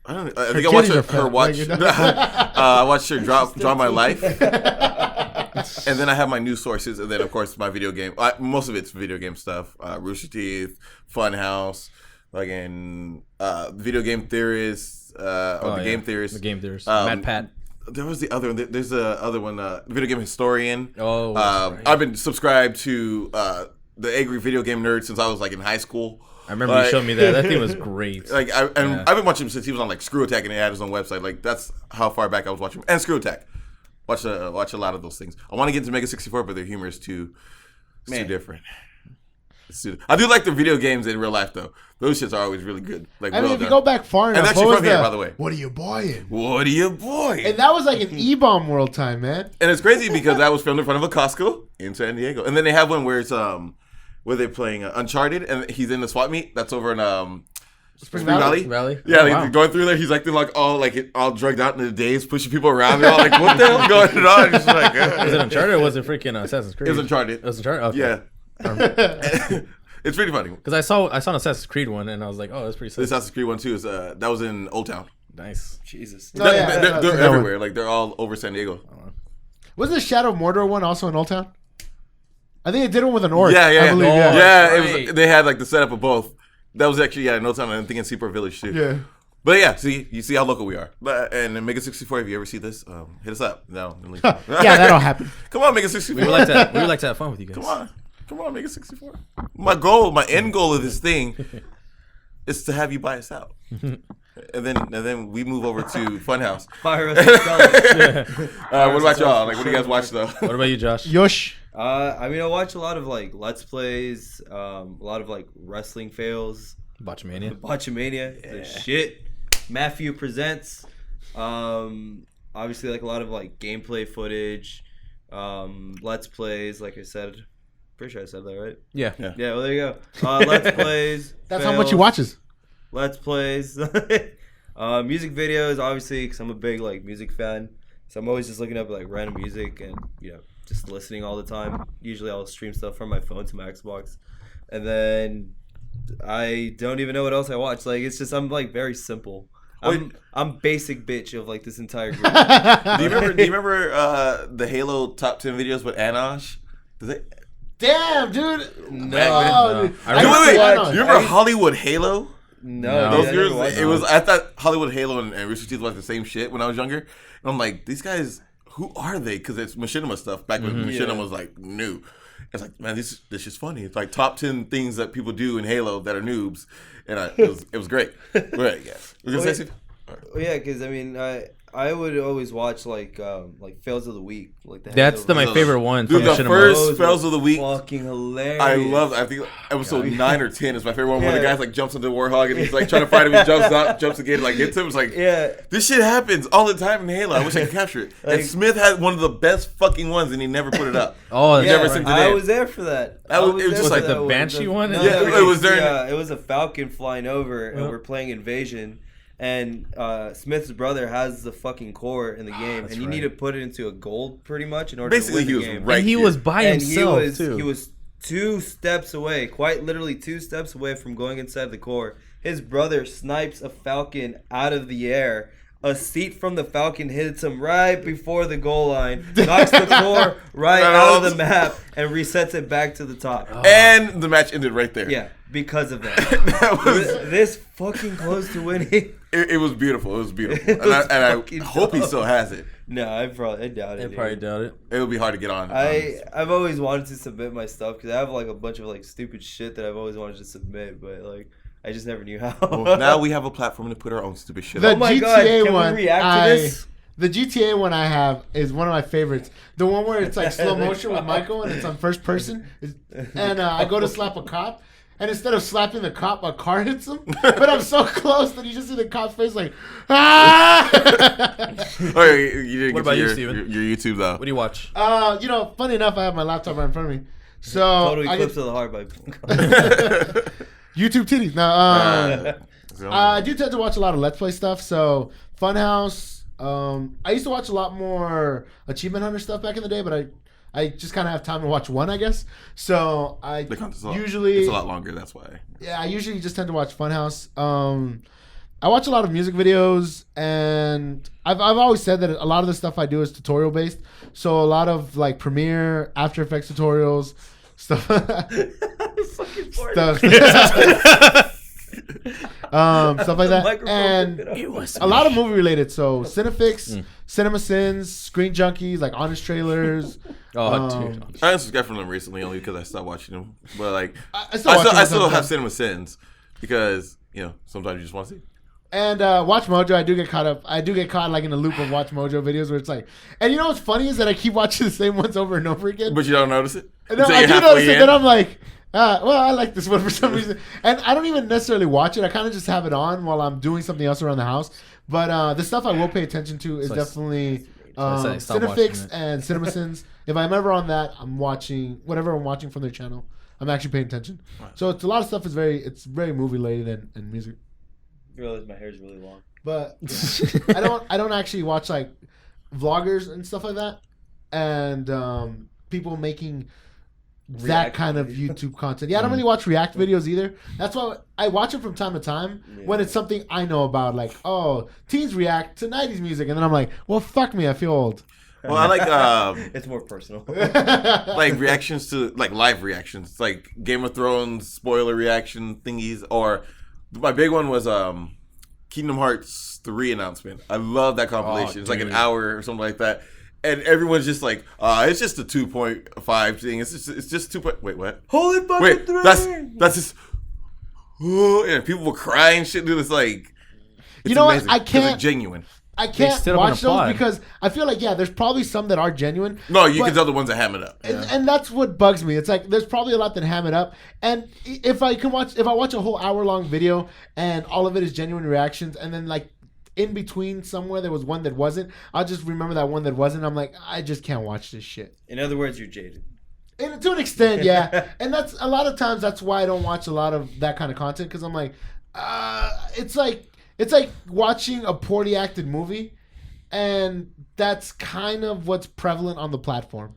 I think I watched her watch. I watched her draw my life, and then I have my news sources, and then of course my video game. Most of it's video game stuff. Rooster Teeth, Funhouse, like in video game theorists, game theorists. The game theorists. Matt Pat. There was the other one. There's a other one. Video game historian. Right. I've been subscribed to the angry video game nerd since I was like in high school. I remember you showed me that. That thing was great. Like, I've been watching him since he was on like Screw Attack and he had his own website. Like, that's how far back I was watching him. And Screw Attack. Watch a lot of those things. I want to get into Mega 64, but their humor is too different. I do like the video games in real life though. Those shits are always really good. Like, I mean, if you go back far enough, and that's from here, by the way. What are you boying? What are you boying? And that was like an E-bomb world time, man. And it's crazy because that was filmed in front of a Costco in San Diego. And then they have one where it's where they're playing Uncharted, and he's in the swap meet. That's over in Spring Valley. Yeah, like, wow. Going through there, he's acting like all drugged out in the days, pushing people around. They're all like, "What the hell's going on?" He's like, Was it Uncharted or was it freaking Assassin's Creed? It was Uncharted. It was Uncharted. Okay. Yeah. It's pretty funny. Because I saw an Assassin's Creed one and I was like, oh, that's pretty sick. This Assassin's Creed one too is that was in Old Town. Nice. Jesus. Oh, yeah, they're everywhere. Like they're all over San Diego. Wasn't the Shadow of Mordor one also in Old Town? I think it did one with an orc. Yeah. I believe, It was. They had like the setup of both. That was actually in Old Town. I think in Seaport Village too. Yeah. But yeah, see, you see how local we are. And in Mega 64, if you ever see this, hit us up. No, yeah, that'll happen. Come on, Mega 64. We would like to have fun with you guys. Come on, Mega 64. My end goal of this thing is to have you buy us out. And then we move over to Funhouse. Fire us and sell us. What about y'all? Like, what do you guys watch though? What about you, Josh? Yosh. I mean, I watch a lot of like Let's Plays, a lot of like wrestling fails. Botchamania. The shit. Matthew Presents. Obviously, like a lot of like gameplay footage, Let's Plays. Like I said, pretty sure I said that right. Yeah. Well, there you go. Let's Plays. That's fails, how much he watches. Let's Plays. Music videos, obviously, because I'm a big like music fan. So I'm always just looking up like random music and just listening all the time. Usually I'll stream stuff from my phone to my Xbox, and then I don't even know what else I watch. Like it's just I'm like very simple. I'm basic bitch of like this entire group. Do you remember the Halo top 10 videos with Anosh? Damn, dude. No. Wait. Do you remember Hollywood Halo? No. Those years, it was. I thought Hollywood Halo and Rooster Teeth was like the same shit when I was younger. And I'm like, these guys, who are they? Because it's Machinima stuff back when Machinima was like new. It's like, man, this is funny. It's like top 10 things that people do in Halo that are noobs, and it was great. Right? Yeah. Yeah, because I mean, I would always watch like fails of the week. Like that's my favorite one. Dude, the first fails of the week, fucking hilarious. I love. I think episode 9 or 10 is my favorite one. Where the guy like jumps into the Warhog and he's like trying to fight him. He jumps out, jumps again, like hits him. It's like, this shit happens all the time in Halo. I wish I could capture it. Like, and Smith had one of the best fucking ones, and he never put it up. Oh, he never sent it in. I was there for that. It was just like the Banshee one. No, it was during. It was a Falcon flying over, and we're playing Invasion. And Smith's brother has the fucking core in the game, and you need to put it into a gold pretty much in order to win the game. And he was by himself too. He was 2 steps away, quite literally 2 steps away from going inside the core. His brother snipes a Falcon out of the air. A seat from the Falcon hits him right before the goal line, knocks the core right out of the map, and resets it back to the top. And the match ended right there. Yeah, because of that. This fucking close to winning. It was beautiful. It was beautiful. And I hope he still has it. No, I doubt it. I probably doubt it. It would be hard to get on. I've always wanted to submit my stuff because I have like a bunch of like stupid shit that I've always wanted to submit, but like I just never knew how. Well, now we have a platform to put our own stupid shit on. Oh my God, can we react to this? The GTA one I have is one of my favorites. The one where it's like slow motion with Michael and it's on first person. And I go to slap a cop. And instead of slapping the cop, a car hits him. But I'm so close that you just see the cop's face like, ah! You didn't what about you, Steven? Your YouTube, though. What do you watch? Funny enough, I have my laptop right in front of me. So totally clips of the heart by YouTube titties. Now, I do tend to watch a lot of Let's Play stuff. So Funhouse. I used to watch a lot more Achievement Hunter stuff back in the day, but I just kind of have time to watch one, I guess. So usually it's a lot longer. That's why. Yeah, I usually just tend to watch Funhouse. I watch a lot of music videos, and I've always said that a lot of the stuff I do is tutorial based. So a lot of like Premiere, After Effects tutorials, stuff. stuff like that, and It was a lot of movie related. So Cinefix, Cinema Sins, Screen Junkies, like Honest Trailers. dude. I unsubscribed from them recently only because I stopped watching them. But like, I still have Cinema Sins because sometimes you just want to see. And Watch Mojo, I do get caught like in a loop of Watch Mojo videos where it's like, and you know what's funny is that I keep watching the same ones over and over again. But you don't notice it? No, I do notice it. Then I'm like, well, I like this one for some reason. And I don't even necessarily watch it. I kind of just have it on while I'm doing something else around the house. But the stuff I will pay attention to is definitely Cinefix and CinemaSins. If I'm ever on that, I'm watching whatever I'm watching from their channel. I'm actually paying attention. Right. So it's a lot of stuff is very movie related and music. I realize my hair is really long. But I don't actually watch like vloggers and stuff like that, and people making that kind of YouTube content. Yeah, I don't really watch React videos either. That's why I watch them from time to time when it's something I know about, like teens react to 90s music, and then I'm like, well, fuck me, I feel old. Well, I like it's more personal. like reactions to like live reactions, like Game of Thrones spoiler reaction thingies, or my big one was Kingdom Hearts 3 announcement. I love that compilation. It's like an hour or something like that. And everyone's just like, it's just a 2.5 thing. It's just 2. Wait, what? Holy fucking 3! That's just. And people were crying shit. Dude, it's like. It's you know amazing, what? I can't. It's genuine. I can't watch those because I feel like there's probably some that are genuine. No, you can tell the ones that ham it up. And that's what bugs me. It's like there's probably a lot that ham it up. And if I watch a whole hour-long video and all of it is genuine reactions, and then like in between somewhere there was one that wasn't, I'll just remember that one that wasn't. I'm like, I just can't watch this shit. In other words, you're jaded. And to an extent, yeah. And that's a lot of times that's why I don't watch a lot of that kind of content, because I'm like, it's like watching a poorly acted movie, and that's kind of what's prevalent on the platform.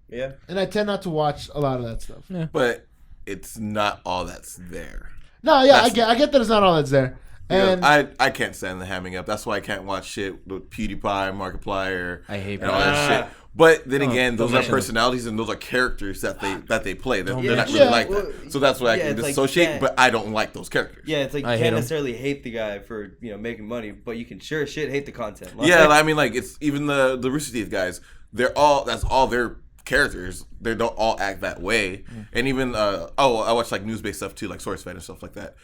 Yeah. And I tend not to watch a lot of that stuff. Yeah. But it's not all that's there. No, yeah, I get that it's not all that's there. And I can't stand the hamming up. That's why I can't watch shit with PewDiePie, Markiplier. I hate all that shit. But then again, those are personalities and those are characters that they play. They're not really like that. So that's why I can dissociate. But I don't like those characters. Yeah, it's like you can't necessarily hate the guy for making money, but you can sure as shit hate the content. Like, yeah, I mean, like it's even the Rooster Teeth guys. That's all their characters. They don't all act that way. And even I watch like news based stuff too, like SourceFed and stuff like that.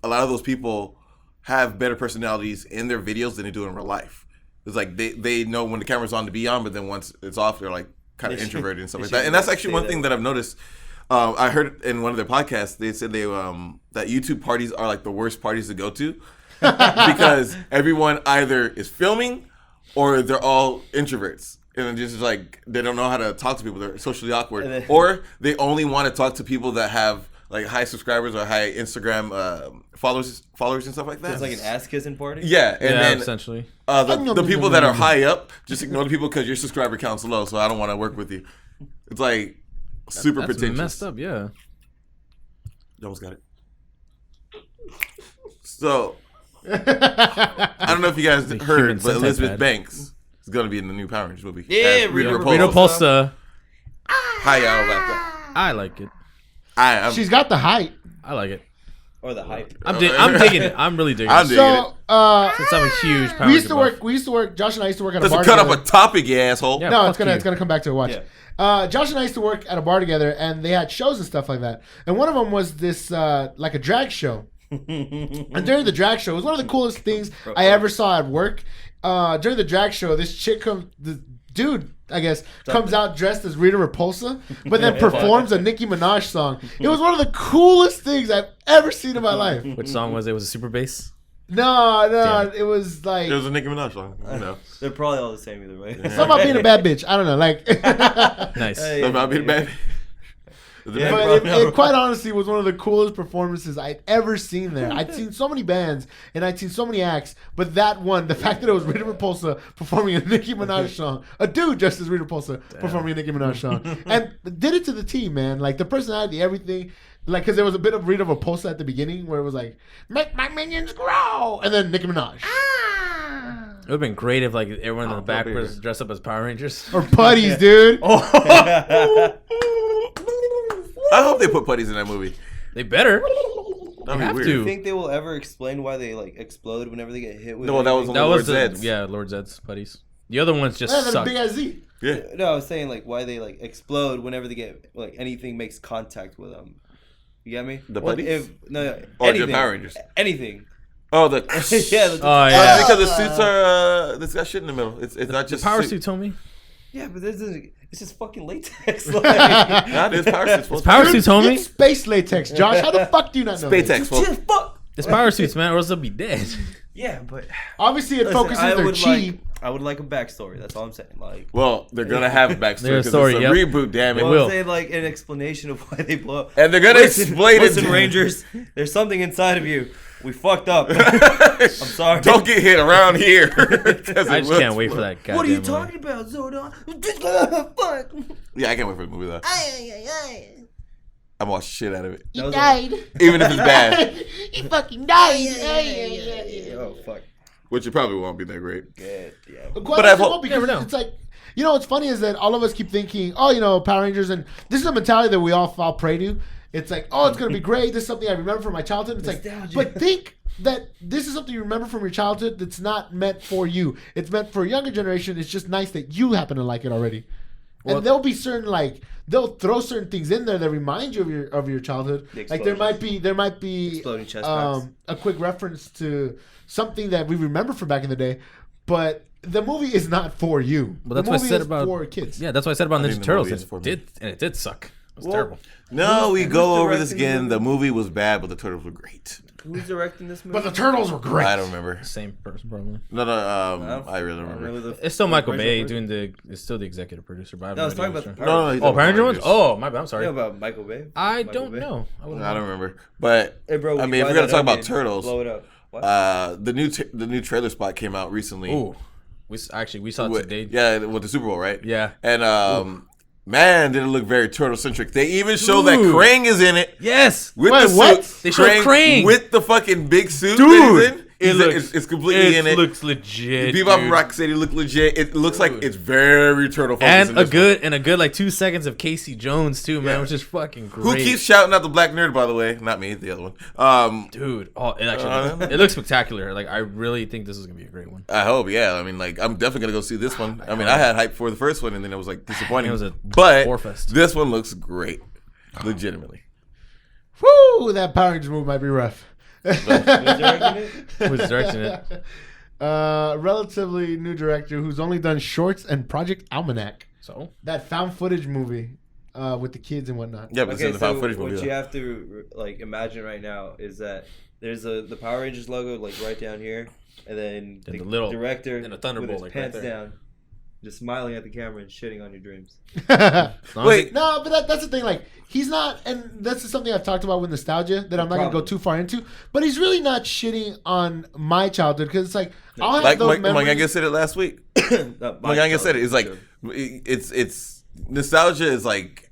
A lot of those people have better personalities in their videos than they do in real life. It's like they know when the camera's on to be on, but then once it's off, they're like kind of introverted and stuff like that. And that's actually one thing that I've noticed. I heard in one of their podcasts, they said that YouTube parties are like the worst parties to go to because everyone either is filming or they're all introverts. And just like they don't know how to talk to people. They're socially awkward. Or they only want to talk to people that have like high subscribers or high Instagram followers and stuff like that. So it's like an ass kissing party. Yeah, and then essentially the people that are high up just ignore the people because your subscriber count's low. So I don't want to work with you. It's like super pretentious. Messed up, yeah. You almost got it. So I don't know if you guys heard, but Elizabeth Banks is going to be in the new Power Rangers movie. Yeah, Rita Repulsa. How y'all about that? I like it. She's got the height. I like it. Or the hype. I'm digging it. I'm really digging it. Since I'm a huge Power we used to work. Josh and I used to work at a bar Let's cut together. up a topic, you asshole. Yeah, no, it's gonna come back to a watch. Yeah. Josh and I used to work at a bar together, and they had shows and stuff like that. And one of them was this like a drag show. And during the drag show, it was one of the coolest things I ever saw at work. During the drag show, this chick comes out dressed as Rita Repulsa, but then performs a Nicki Minaj song. It was one of the coolest things I've ever seen in my life. Which song was it? Was it Super Bass? No, it was like... It was a Nicki Minaj song, They're probably all the same either way. Something about being a bad bitch. I don't know, like... Nice. Something about being a bad bitch. Yeah, but it quite honestly was one of the coolest performances I'd ever seen there. I'd seen so many bands and I'd seen so many acts, but that one, the fact that it was Rita Repulsa performing a Nicki Minaj song, a dude dressed as Rita Repulsa performing a Nicki Minaj song, and did it to the T, man. Like the personality, everything. Like, because there was a bit of Rita Repulsa at the beginning where it was like, "Make my minions grow," and then Nicki Minaj. It would have been great if like everyone in the back was dressed up as Power Rangers or putties, dude. I hope they put putties in that movie. They better. That'd be weird. Do you think they will ever explain why they like explode whenever they get hit with? No, that was only Lord Zed's. Yeah, Lord Zed's putties. The other ones just suck. Big as Z. Yeah. No, I was saying like why they like explode whenever they get like anything makes contact with them. You get me? The putties? No, or anything, the Power Rangers. Anything. Oh, the yeah. Because the suits are this got shit in the middle. It's not just the power suits, homie. Yeah, but it's just fucking latex. Like, nah, there's power suits. It's power suits, homie. It's space latex, Josh. How the fuck do you not know? Spacex. fuck. It's power suits, man, or else they'll be dead. Yeah, but obviously it focuses their chi. I would like a backstory. That's all I'm saying. Like, well, they're gonna have a backstory because it's a reboot. Damn it! Well, I'm saying like an explanation of why they blow up. And they're gonna explain it. Listen, Rangers, there's something inside of you. We fucked up. I'm sorry. Don't get hit around here. I just can't wait for that guy. What are you talking about, Zordon? Fuck. Yeah, I can't wait for the movie though. I'm gonna watch shit out of it. He died. Even if it's bad. He fucking died. Oh fuck. Which it probably won't be that great. Good. Yeah. But I hope because it's like, you know, what's funny is that all of us keep thinking, oh, you know, Power Rangers, and this is a mentality that we all fall prey to. It's like, oh, it's gonna be great. This is something I remember from my childhood. It's nostalgia. Like, but think that this is something you remember from your childhood that's not meant for you. It's meant for a younger generation. It's just nice that you happen to like it already. Well, and there'll be certain like they'll throw certain things in there that remind you of your childhood. Like there might be exploding chest packs. A quick reference to something that we remember from back in the day, but the movie is not for you. Well, that's what I said about for kids. Yeah, that's what I said about Ninja Turtles. It did suck. It was terrible. No, we go over this again. The movie was bad, but the Turtles were great. Who's directing this movie? But the Turtles were great. I don't remember. Same person, probably. No, I really don't remember. It's still Michael Bay it's still the executive producer. But I was talking about the Power Rangers ones? Oh, my bad. I'm sorry. You know about Michael Bay? I don't know. I don't remember. But hey, bro, I mean, if we're gonna talk about Turtles, blow it up. What? The new trailer spot came out recently. Ooh, we saw it today. Yeah, with the Super Bowl, right? Yeah. And man, did it look very turtle centric. They even show that Krang is in it. Yes. With the what? suit. They showed Krang with the fucking big suit. Dude. That he's in. It's completely in it. It looks legit. Bebop and Rocksteady look legit. It looks like it's very turtle focused. And a good like 2 seconds of Casey Jones too, man, which is fucking great. Who keeps shouting out the black nerd, by the way? Not me, the other one. Dude, it actually it looks spectacular. Like I really think this is gonna be a great one. I hope, yeah. I mean, like I'm definitely gonna go see this one. I mean, I had hype for the first one, and then it was like disappointing. It was but warfest. This one looks great, legitimately. Woo! That Power Rangers movie might be rough. Who's directing it? Who's directing it? Relatively new director who's only done shorts and Project Almanac. So that found footage movie with the kids and whatnot. Yeah, but it's the found footage movie. What you have to like imagine right now is that there's the Power Rangers logo like right down here, and then the little director and a thunderbolt with his like pants right there. down, just smiling at the camera and shitting on your dreams. Wait, no, but that's the thing. Like, he's not, and that's something I've talked about with nostalgia that I'm not going to go too far into. But he's really not shitting on my childhood because it's like I'll have like those my memories. gang said it last week. My gang said it. It's like it's nostalgia is like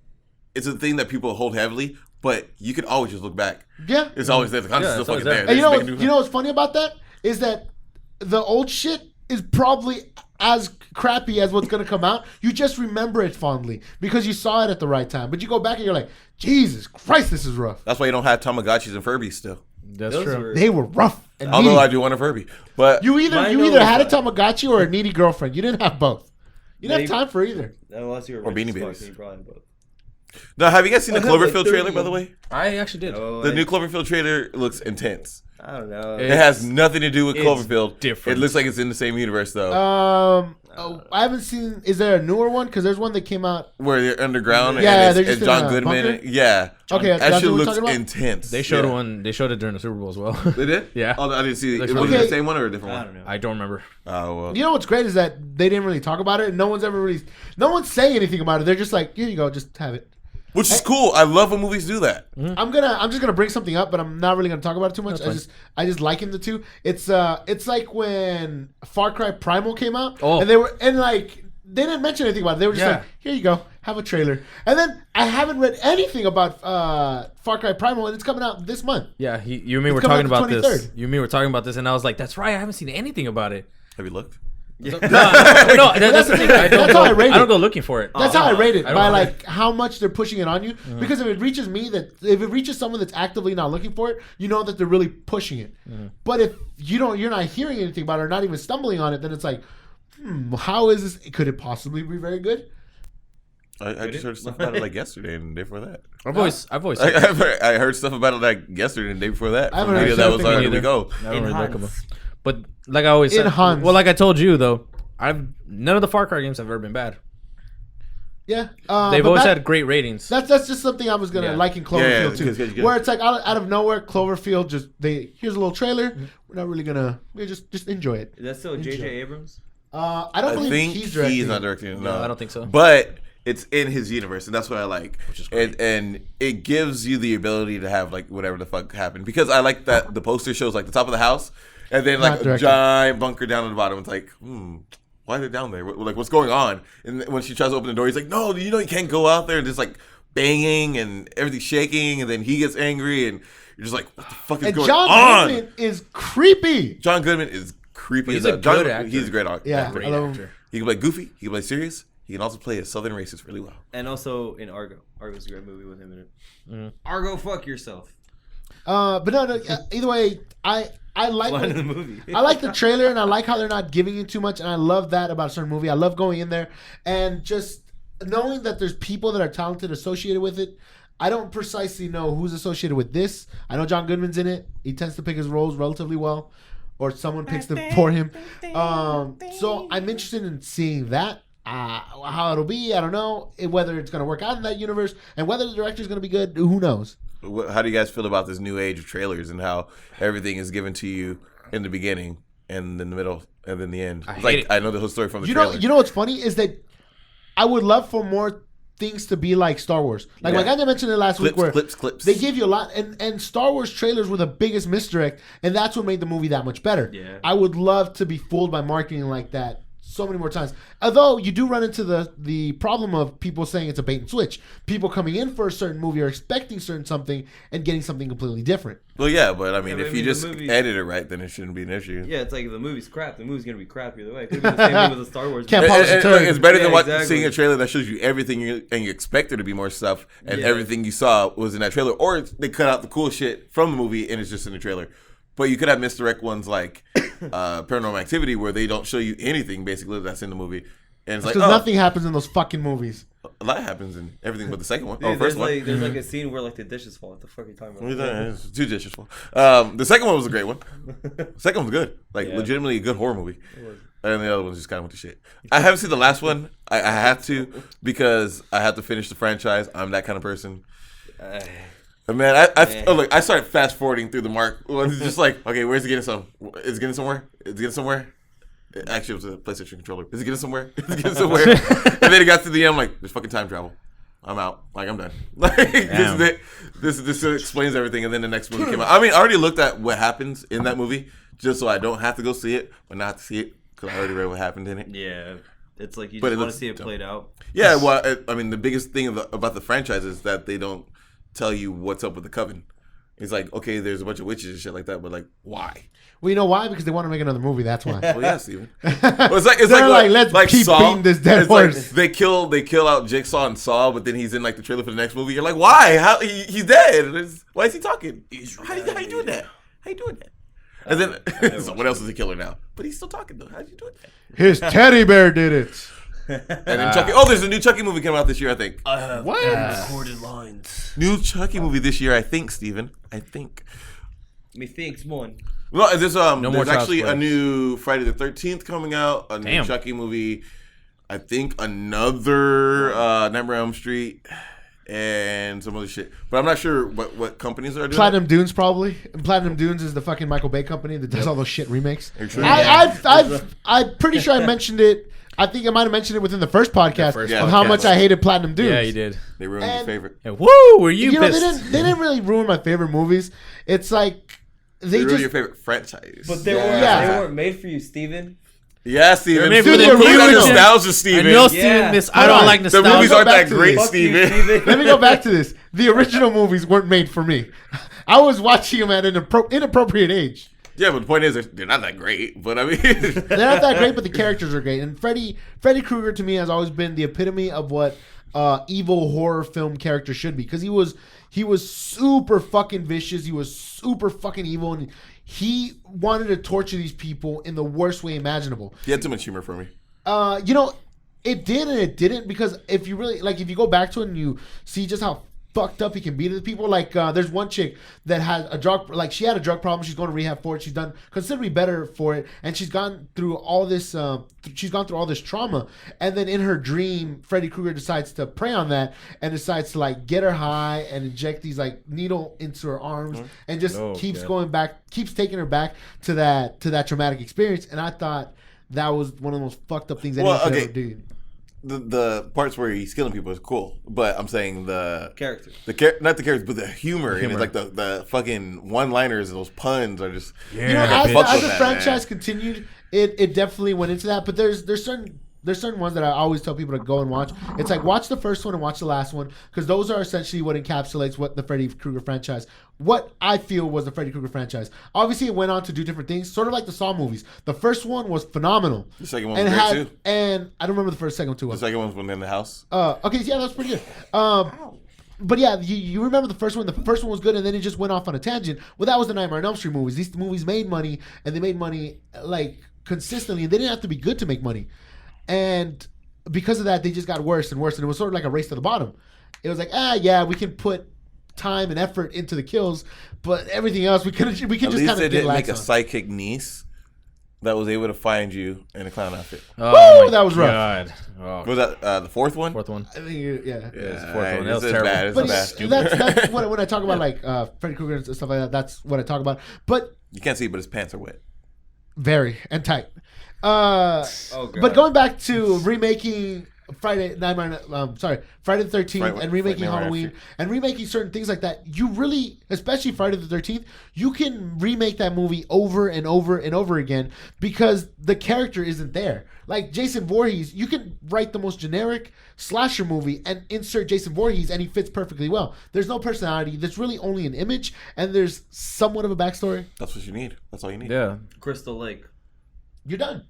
it's a thing that people hold heavily, but you can always just look back. Yeah, it's always there. The concept's still fucking there. And you know what's funny about that is that the old shit is probably as crappy as what's going to come out. You just remember it fondly because you saw it at the right time. But you go back and you're like, Jesus Christ, this is rough. That's why you don't have Tamagotchis and Furbies still. That's true. They were rough. And although needy. I do want a Furby, but you either had a Tamagotchi or a needy girlfriend. You didn't have both. You didn't have time for either. Unless you were or Beanie Babies. You probably both. No, have you guys seen the Cloverfield trailer, by the way? I actually did. The new Cloverfield trailer looks intense. I don't know. It has nothing to do with Cloverfield. Different. It looks like it's in the same universe, though. I haven't seen. Is there a newer one? Because there's one that came out where they're underground. Yeah, and it's John Goodman. Yeah. Okay, that shit looks intense. They showed one. They showed it during the Super Bowl as well. They did? Yeah. Oh, I didn't see it. Was it the same one or a different one? I don't know. I don't remember. Oh well. You know what's great is that they didn't really talk about it, and no one's saying anything about it. They're just like, here you go, just have it. Which is cool. I love when movies do that. I'm just gonna bring something up, but I'm not really gonna talk about it too much. I just liken the two. It's like when Far Cry Primal came out, and they didn't mention anything about it. They were just like, here you go, have a trailer. And then I haven't read anything about Far Cry Primal, and it's coming out this month. Yeah, you and me were talking about this. You and me were talking about this, and I was like, that's right, I haven't seen anything about it. Have you looked? No, that's the thing. That's how I rate it. I don't go looking for it. That's how I rate it, by like like how much they're pushing it on you. Because if it reaches if it reaches someone that's actively not looking for it, you know that they're really pushing it. But if you're not hearing anything about it or not even stumbling on it, then it's like, how is this? Could it possibly be very good? I just heard stuff about it like yesterday and the day before that. I've always I heard stuff about it like yesterday and the day before that. I haven't heard that was anything already to go. I don't really like them. But like I always said, Hans. well, like I told you though, none of the Far Cry games have ever been bad. Yeah, they've always had great ratings. That's just something I was gonna like in Cloverfield too, where it's like out of nowhere, Cloverfield here's a little trailer. We're not really gonna just enjoy it. Is that still J.J. Abrams? I don't believe he's directing. He's not directing. No, I don't think so. But it's in his universe, and that's what I like. Which is great. And it gives you the ability to have like whatever the fuck happened, because I like that the poster shows like the top of the house, and then like a giant bunker down at the bottom. It's like, why are they down there? Like, what's going on? And when she tries to open the door, he's like, no, you can't go out there. And just like banging and everything's shaking. And then he gets angry and you're just like, what the fuck is going on? John Goodman is creepy. John Goodman is creepy. He's a good actor. He's a great actor. Yeah, great actor. He can play goofy. He can play serious. He can also play a southern racist really well. And also in Argo. Argo's a great movie with him in it. Argo, fuck yourself. But no. Either way, I like the movie. I like the trailer, and I like how they're not giving you too much, and I love that about a certain movie. I love going in there and just knowing that there's people that are talented associated with it. I don't precisely know who's associated with this. I know John Goodman's in it. He tends to pick his roles relatively well, or someone picks them for him. So I'm interested in seeing that. How it'll be, I don't know. Whether it's going to work out in that universe, and whether the director's going to be good, who knows? How do you guys feel about this new age of trailers and how everything is given to you in the beginning and in the middle and then the end? I know the whole story from the trailer. You know what's funny is that I would love for more things to be like Star Wars. Like I mentioned it last week, where clips. They give you a lot, and Star Wars trailers were the biggest misdirect, and that's what made the movie that much better. Yeah. I would love to be fooled by marketing like that so many more times. Although you do run into the problem of people saying it's a bait and switch. People coming in for a certain movie or expecting something and getting something completely different. Well, yeah, but I mean, if you just edit it right, then it shouldn't be an issue. Yeah, it's like if the movie's crap, the movie's gonna be crap either way. It could be the same thing with the Star Wars. Can't polish a turd. It's better than seeing a trailer that shows you everything and you expect there to be more stuff, and everything you saw was in that trailer, or they cut out the cool shit from the movie and it's just in the trailer. But you could have misdirect ones like Paranormal Activity, where they don't show you anything basically that's in the movie, and it's like because nothing happens in those fucking movies. A lot happens in everything but the second one. Dude, First one. There's like a scene where like the dishes fall. What the fuck are you talking about? It's two dishes full. The second one was a great one. The second one was good, legitimately a good horror movie. And the other ones just kind of went to shit. I haven't seen the last one. I have to, because I have to finish the franchise. I'm that kind of person. Man, I started fast forwarding through the mark. It's just like, okay, where's it getting some? Is it getting somewhere? Is it getting somewhere? Actually, it was a PlayStation controller. Is it getting somewhere? Is it getting somewhere? And then it got to the end. I'm like, there's fucking time travel. I'm out. Like, I'm done. Like, this is it. This explains everything. And then the next movie came out. I mean, I already looked at what happens in that movie, just so I don't have to go see it, but not have to see it, because I already read what happened in it. Yeah. It's like you just want to see it played out. Yeah, well, I mean, the biggest thing about the franchise is that they don't tell you what's up with the coven. It's like, okay, there's a bunch of witches and shit like that, but like, why? Well, you know why? Because they want to make another movie. That's why. Well, yeah, Steven. Well, it's like let's keep Saw. beating this dead horse. Like, they kill out Jigsaw and Saw, but then he's in like the trailer for the next movie. You're like, why? How he's dead? Why is he talking? How you doing that? How you doing that? And then so what else is the killer now? But he's still talking though. How's he doing that? His teddy bear did it. And then Chucky. Oh, there's a new Chucky movie coming out this year, I think. I have recorded lines. New Chucky movie this year, I think, Steven. I think. Methinks one. Well, there's actually a new Friday the 13th coming out, a new Chucky movie. I think another Nightmare on Elm Street and some other shit. But I'm not sure what companies are doing. Platinum Dunes probably. And Platinum Dunes is the fucking Michael Bay company that does all those shit remakes. I'm pretty sure I mentioned it. I think I might have mentioned it within the first podcast of how much I hated Platinum Dunes. Yeah, you did. They ruined your favorite. Yeah, woo! Were you pissed? They didn't really ruin my favorite movies. It's like they ruined your favorite franchise. But they weren't made for you, Steven. Yeah, Steven. Dude, the nostalgia, Steven. I know, Steven. I don't like nostalgia. The movies aren't that great, Steven. Let me go back to this. The original movies weren't made for me. I was watching them at an inappropriate age. Yeah, but the point is, they're not that great. But I mean, they're not that great, but the characters are great. And Freddy Krueger to me has always been the epitome of what evil horror film character should be, because he was super fucking vicious. He was super fucking evil, and he wanted to torture these people in the worst way imaginable. He had too much humor for me. It did and it didn't, because if you really if you go back to it and you see just how fucked up he can be to the people, there's one chick that had a drug, she had a drug problem. She's going to rehab for it. She's done considerably better for it, and she's gone through all this. She's gone through all this trauma, and then in her dream, Freddy Krueger decides to prey on that and decides to get her high and inject these needle into her arms, and just keeps taking her back to that traumatic experience. And I thought that was one of the most fucked up things anyone could ever do. The parts where he's killing people is cool, but I'm saying the characters, not the characters, but the humor. And it's the fucking one-liners and those puns are just. As the franchise continued, it definitely went into that. But there's certain ones that I always tell people to go and watch. It's watch the first one and watch the last one, because those are essentially what encapsulates what the Freddy Krueger franchise, what I feel was the Freddy Krueger franchise. Obviously, it went on to do different things, sort of like the Saw movies. The first one was phenomenal. The second one was great too. And I don't remember the second one too well. The second one was when in the house. Okay, yeah, that's pretty good. But yeah, you remember the first one. The first one was good, and then it just went off on a tangent. Well, that was the Nightmare on Elm Street movies. These movies made money, and they made money consistently, and they didn't have to be good to make money. And because of that, they just got worse and worse. And it was sort of like a race to the bottom. It was we can put time and effort into the kills, but everything else we can just kind of at least they didn't make a psychic niece that was able to find you in a clown outfit. Oh, that was rough. Oh. Was that the fourth one? Fourth one. I think it's the fourth one. That was terrible. Bad. But that's when I talk about Freddy Krueger and stuff like that. That's what I talk about. But you can't see, but his pants are wet. Very and tight. But going back to remaking Friday the 13th, and remaking Halloween and remaking certain things like that, you really, especially Friday the 13th, you can remake that movie over and over and over again, because the character isn't there. Like Jason Voorhees, you can write the most generic slasher movie and insert Jason Voorhees, and he fits perfectly well. There's no personality. There's really only an image, and there's somewhat of a backstory. That's what you need. That's all you need. Yeah. Crystal Lake. You're done.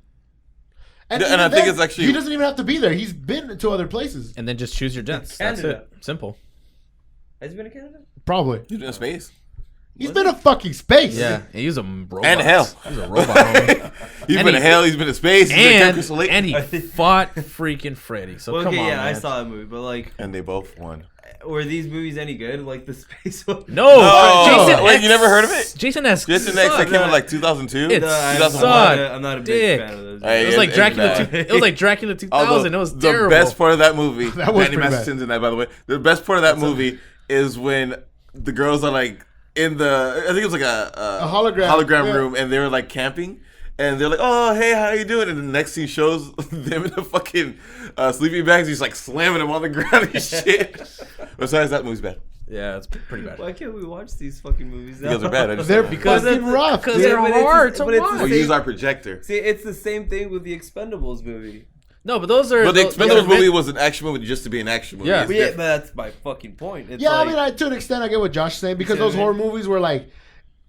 And I think it's actually... He doesn't even have to be there. He's been to other places. And then just choose your Gents. That's it. Simple. Has he been to Canada? Probably. He's been in space. He's been to fucking space. Yeah. He was a robot. And hell. He was a robot. He's been to hell. He's been to space. And he fought freaking Freddy. So come on, yeah, man. I saw that movie, but And they both won. Were these movies any good? Like the space one? No. Jason X. You never heard of it? Jason X. Jason X that came in 2002? It 2001. I'm not a big fan of those. It was like Dracula. It was like Dracula 2000. It was terrible. The best part of that movie. That was Danny Masterson's in that, by the way. The best part of that movie is when the girls are in the. I think it was a hologram room, and they were camping. And they're like, "Oh, hey, how you doing?" And the next scene shows them in the fucking sleeping bags. He's slamming them on the ground and shit. Besides, that movie's bad. Yeah, it's pretty bad. Why can't we watch these fucking movies now? Because they're bad. They're fucking rough. Because they're hard to watch. We use our projector. See, it's the same thing with the Expendables movie. No, but those are. But the Expendables movie was an action movie just to be an action movie. Yeah, but that's my fucking point. It's to an extent, I get what Josh is saying, because those horror movies were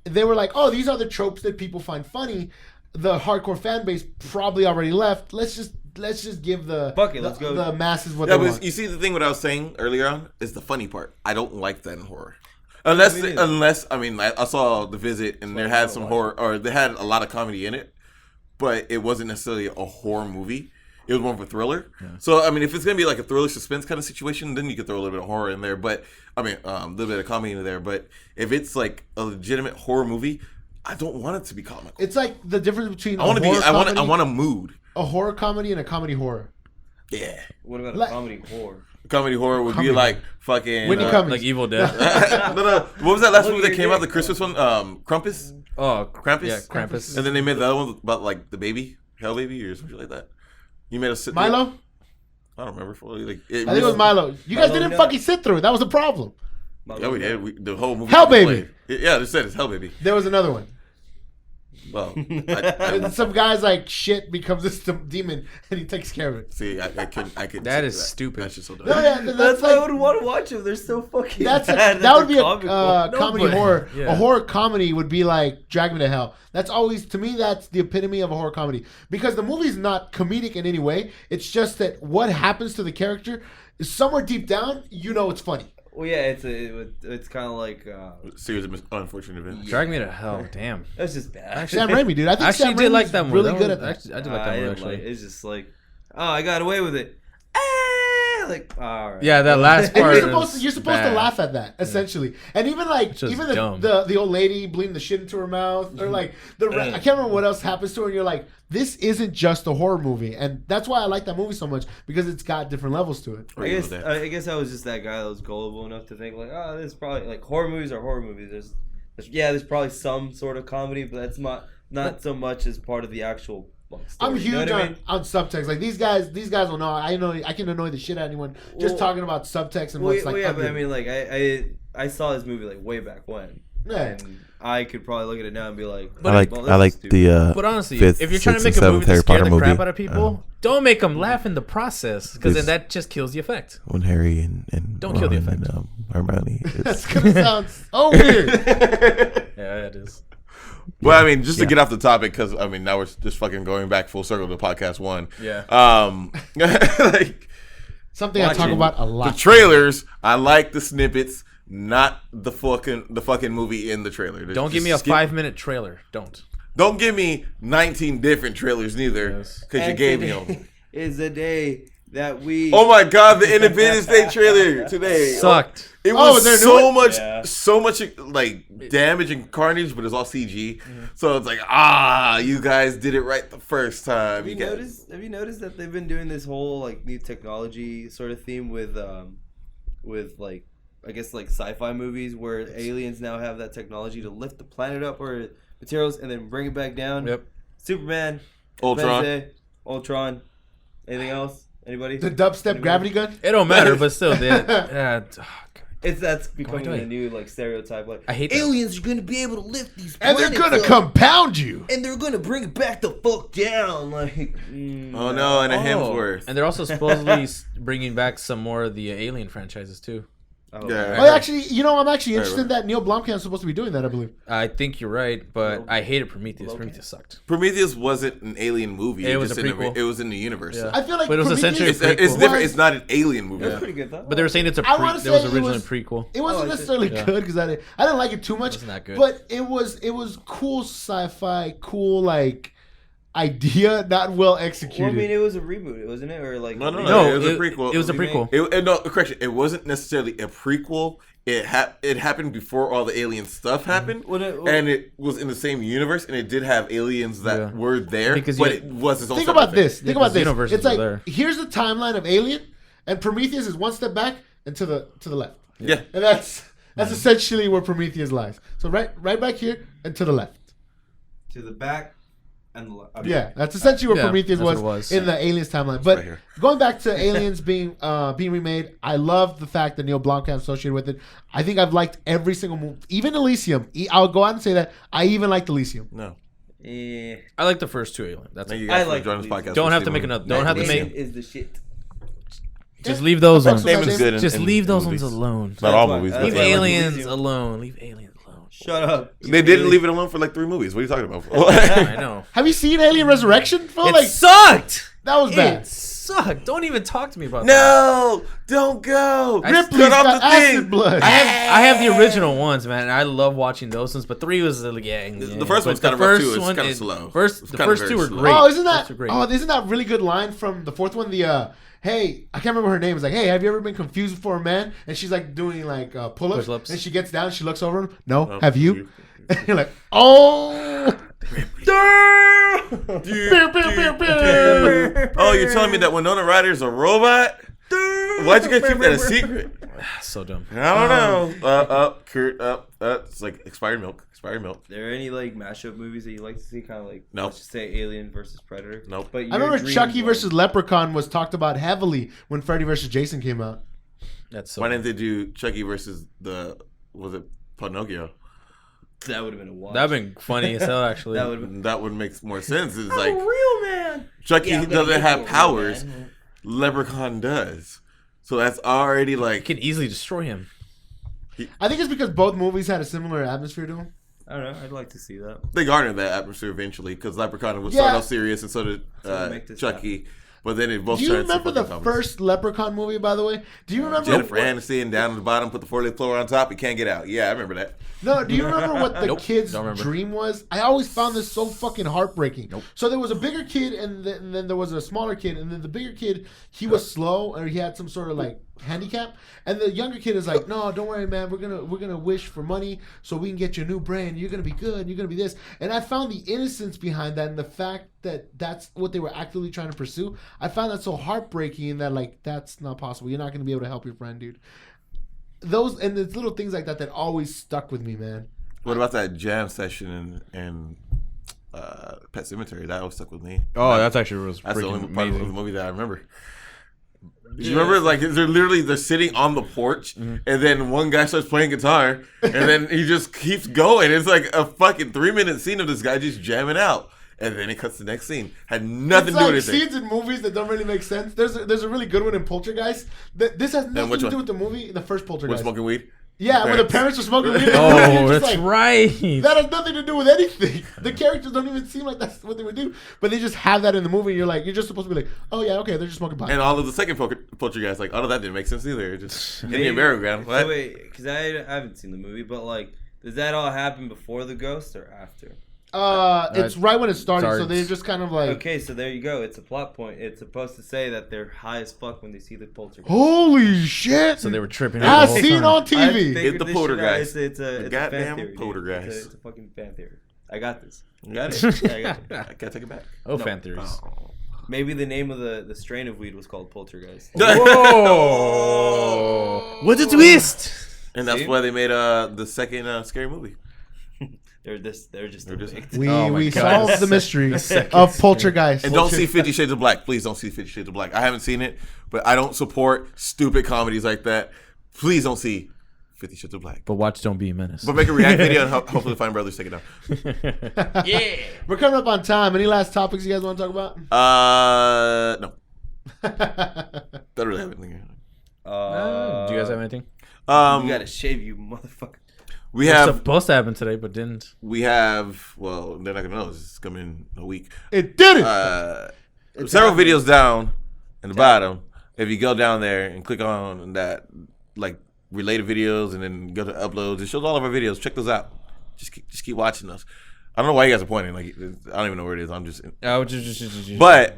they were oh, these are the tropes that people find funny. The hardcore fan base probably already left. Let's just give let's go. The masses what they want. You see, the thing what I was saying earlier on is the funny part. I don't like that in horror. Unless I saw The Visit and there had some horror, or they had a lot of comedy in it, but it wasn't necessarily a horror movie. It was more of a thriller. Yeah. So, if it's going to be a thriller suspense kind of situation, then you could throw a little bit of horror in there. But, a little bit of comedy in there. But if it's a legitimate horror movie, I don't want it to be comical. It's the difference between I want a mood. A horror comedy and a comedy horror. Yeah. What about a comedy horror? Comedy horror would be fucking... When you come, Evil Dead. No. What was that last movie that came out? The Christmas one? Krampus? Oh, Krampus? Yeah, Krampus. And then they made the other one about the baby, Hell Baby, or something like that. You made a Milo? I don't remember. I think it was Milo. You guys didn't fucking sit through it. That was the problem. Yeah, we did. The whole movie. Hell Baby. Yeah, they said it's Hell Baby. There was another one. Well, some guy's like shit becomes this demon and he takes care of it. See, I could. That is stupid. That's just so dumb. No, yeah, That's why I would want to watch them. They're so fucking bad. That would be a comic comedy but- horror. yeah. A horror comedy would be like Drag Me to Hell. That's always, to me, that's the epitome of a horror comedy. Because the movie's not comedic in any way. It's just that what happens to the character is somewhere deep down, you know it's funny. Well, yeah, it's kind of like Series of unfortunate events. Drag Me to Hell. Damn. that's just bad. Sam Raimi, dude. I think Actually, Sam did Raimi's like that movie. really good at that. Actually, I did like that movie. Actually. It's just like, oh, I got away with it. Like, all right. Yeah, that last And part. you're supposed to laugh at that, essentially. And even like Which is even dumb. the old lady bleeding the shit into her mouth, or like I can't remember what else happens to her. And you're like, this isn't just a horror movie, and that's why I like that movie so much because it's got different levels to it. I guess I was just that guy that was gullible enough to think like, oh, this is probably like horror movies are horror movies. There's probably some sort of comedy, but that's not so much as part of the actual. Story, I'm huge you know what I mean? on subtext. Like these guys will know. I can annoy the shit out of anyone just talking about subtext and what's like. Yeah, ugly. but I mean, like I saw this movie like way back when, and I could probably look at it now and be like, I like the. But honestly, fifth, if you're trying to make sixth, a and movie seventh to Harry scare Potter the crap movie, out of people, don't make them laugh in the process, because then that just kills the effect. when Harry and Don't kill the Ron effect. and Hermione. That's gonna sound so weird. Yeah, it is. Well, I mean, just to get off the topic, because I mean, now we're just fucking going back full circle to podcast one. Yeah. Like Something I talk about a the lot. trailers, I like the snippets, not the fucking movie in the trailer. Don't give me a 5-minute trailer. Don't give me 19 different trailers neither, because you gave me them. Is the day that we. Oh my God, the Independence Day trailer today Sucked. It was they're so doing- much, Yeah. so much like damage and carnage, but it's all CG. So it's like, you guys did it right the first time. Have you noticed that they've been doing this whole like new technology sort of theme with like I guess like sci-fi movies where aliens now have that technology to lift the planet up or materials and then bring it back down. Yep. Superman, Ultron. Wednesday, Ultron. Anything else? Anybody? The dubstep gravity gun. It don't matter, but still, That's becoming a new like stereotype. Like I hate that. aliens are gonna be able to lift these And they're planets gonna up, compound you. and they're gonna bring it back the fuck down. Like, Oh no, and a Hemsworth. And they're also supposedly bringing back some more of the Alien franchises too. Yeah. Oh, actually, I'm actually interested that Neil Blomkamp is supposed to be doing that. I believe. I think you're right, but I hated Prometheus. Prometheus sucked. Prometheus wasn't an alien movie. It was just a prequel. it was in the universe. Yeah. I feel like But it was essentially Prometheus It's different. It's not an alien movie. That's pretty good though. But they were saying it's a I wanna it say was it originally was- a prequel. It wasn't liked it. necessarily good because I didn't like it too much. Wasn't that good. But it was cool sci-fi, cool like idea, not well executed. Well, I mean, it was a reboot, wasn't it? Or like No, No, it was a prequel. It was a Remake. prequel. No, correction. It wasn't necessarily a prequel. It happened before all the alien stuff happened, and it was in the same universe, and it did have aliens that were there, Because but it was its own. Think separate about thing. this. Think about this. universes It's like were there. here's the timeline of Alien, and Prometheus is one step back and to the left. Yeah. And that's essentially where Prometheus lies. So right back here and to the left. to the back and the left. Yeah, that's essentially where Yeah, Prometheus that's what was, it was. in the Aliens timeline. But right here. going back to Aliens being remade, I love the fact that Neil Blomkamp associated with it. I think I've liked every single movie, even Elysium. I'll go out and say that I even liked Elysium. No. Yeah. I like the first two Alien. That's Thank it. you guys I for like joining this Elysium. podcast. Don't We'll have see to make when- another. Don't have to Name make. is the shit. Just leave those ones. Name is good in- Just in leave those movies. ones alone. Not all That's why- movies. that's but Leave why I like aliens Elysium. alone. Leave aliens alone. Shut up. They didn't leave it alone for like 3 movies. What are you talking about? I know. Have you seen Alien Resurrection? Phil? It Like sucked. that was bad. It sucked. Don't even talk to me about that. No, don't go. Ripley's Cut off got the acid thing. blood. I have the original ones, man. And I love watching those ones, but 3 was like, The first but one's the kind of rough first too. It's one kind of is- slow. The first It's kinda 2 very were slow. great. Oh, isn't Those that? are great. Oh, isn't that really good line from the fourth one? The hey, I can't remember her name. It's like, hey, have you ever been confused for a man? And she's like doing like pull-ups, Push-ups. and she gets down, she looks over him. No, No, have you? you. And you're like, oh. Oh, you're telling me that Winona Ryder's a robot? Why'd you guys keep that a secret? So dumb. I don't know. Kurt, it's like expired milk. Expired milk. Are there any like mashup movies that you like to see? Kind of like Nope. let's just say Alien versus Predator. Nope. But I remember Chucky versus Leprechaun was talked about heavily when Freddy versus Jason came out. That's so. Why didn't they do Chucky versus was it Pinocchio? That would have been a watch. That'd been funny as hell, actually. That would make more sense. It's I'm like a real man. Chucky Yeah, I'm doesn't gonna have make you a powers. real man. Leprechaun does. So that's already You like. could easily destroy him. I think it's because both movies had a similar atmosphere to them. I don't know. I'd like to see that. They garnered that atmosphere eventually because Leprechaun was starting off serious and so did make this Chucky. But then it both Do you turned remember the comedies. first Leprechaun movie, by the way? Do you remember Jennifer Aniston down at the bottom, put the 4-leaf clover on top. You can't get out. Yeah, I remember that. No, do you remember what the Nope, kid's don't remember. dream was? I always found this so fucking heartbreaking. Nope. So there was a bigger kid, and then there was a smaller kid, and then the bigger kid, he was slow, or he had some sort of like handicap, and the younger kid is like, no, don't worry, man, we're gonna wish for money so we can get you a new brain. You're gonna be good. You're gonna be this. And I found the innocence behind that, and the fact that that's what they were actively trying to pursue. I found that so heartbreaking that like that's not possible. You're not gonna be able to help your friend, dude. Those and there's little things like that always stuck with me, man. What about that jam session in Pet Sematary? That always stuck with me. Oh, that's actually That's the only freaking part of the amazing. movie that I remember. You remember, like, they're sitting on the porch, and then one guy starts playing guitar, and then he just keeps going. It's like a fucking 3-minute scene of this guy just jamming out. And then it cuts to the next scene. Had nothing It's to do with like anything. scenes in movies that don't really make sense. There's a really good one in Poltergeist. This has nothing which to do one? with the movie. The first With Poltergeist. smoking weed? Yeah, when the parents were smoking weed. Oh, You're just that's like, right. That has nothing to do with anything. The characters don't even seem like that's what they would do, but they just have that in the movie. And you're just supposed to be like, oh yeah, okay, they're just smoking pot. And all of the second Poltergeist, like, oh, no, that didn't make sense either. It just in the burial ground. What? So wait, because I haven't seen the movie, but like, does that all happen before the ghost or after? It's right when it started, so starts. they're just kind of like, Okay, so there you go. It's a plot point. It's supposed to say that they're high as fuck when they see the poltergeist. holy shit! So they were tripping. I out the whole seen time. on I TV. figured Get the this shit out. poltergeist. It's a fan goddamn theory. dude. poltergeist. It's a fucking fan theory. I got this. You got it. I got it. I can't take it back. Oh, No. fan theories. Maybe the name of the strain of weed was called poltergeist. Whoa! What a twist! And that's See? why they made the second scary movie. They're just faked. We Oh my God. solved the mystery of Poltergeist. And don't see 50 Shades of Black. Please don't see 50 Shades of Black. I haven't seen it, but I don't support stupid comedies like that. Please don't see 50 Shades of Black. But watch Don't Be a Menace. But make a react video and hopefully Fine Brothers take it down. Yeah. We're coming up on time. Any last topics you guys want to talk about? No. Don't really have anything. Do you guys have anything? You gotta shave, you motherfucker. We It was have, supposed to happen today, but didn't. well, they're not going to know. It's coming in a week. It did it. Several videos down in the bottom. If you go down there and click on that, like, related videos and then go to uploads, it shows all of our videos. Check those out. Just keep watching us. I don't know why you guys are pointing. Like, I don't even know where it is. I'm just. But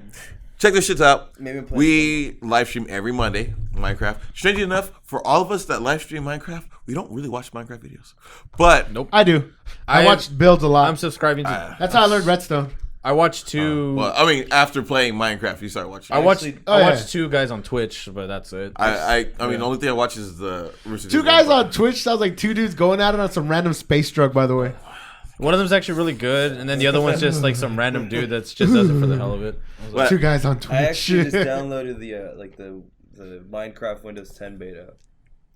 check those shits out. We live stream every Monday Minecraft. Strangely enough, for all of us that live stream Minecraft, we don't really watch Minecraft videos. But Nope. I do. I watched builds a lot. I'm subscribing to. That's how I learned redstone. I watched two. well, I mean, after playing Minecraft, you start watching. I watched. Oh, I yeah. watched two guys on Twitch, but that's it. I mean, the only thing I watch is the Two guys on Twitch sounds like two dudes going at it on some random space drug, by the way. One of them's actually really good, and then the other one's just like some random dude that's just does it for the hell of it. I was like, Two guys on Twitch. I actually just downloaded the Minecraft Windows 10 beta,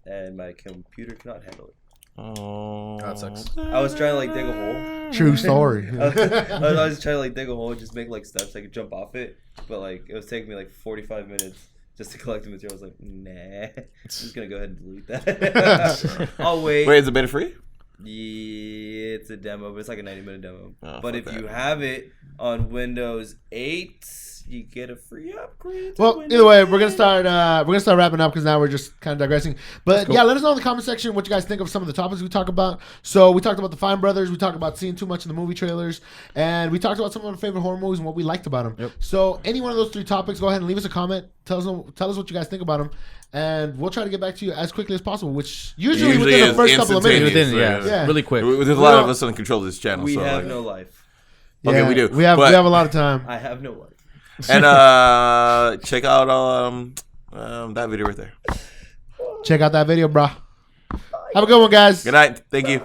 and my computer cannot handle it. Oh, that sucks. I was trying to like dig a hole. True story. I was trying to like dig a hole and just make like steps I could jump off it, but like it was taking me like 45 minutes just to collect the material. I was like, nah, I'm just gonna go ahead and delete that. I'll wait. Wait, is it beta free? Yeah, it's a demo, but it's like a 90-minute demo. Oh, but fuck if that. you have it on Windows 8, you get a free upgrade. to Well, Windows either way, we're gonna 10. start wrapping up because now we're just kind of digressing. But yeah, let us know in the comment section what you guys think of some of the topics we talk about. So we talked about the Fine Brothers, we talked about seeing too much in the movie trailers, and we talked about some of our favorite horror movies and what we liked about them. Yep. So any one of those three topics, go ahead and leave us a comment. Tell us what you guys think about them, and we'll try to get back to you as quickly as possible. Which usually within the is first couple of minutes. instantaneous. Within, Yeah. really quick. There's a lot of us on control of this channel. We so have like, no life. Okay, Yeah, we do. We have But- a lot of time. I have no life. And check out that video right there. Check out that video, brah. Have a good one, guys. Good night. Thank you.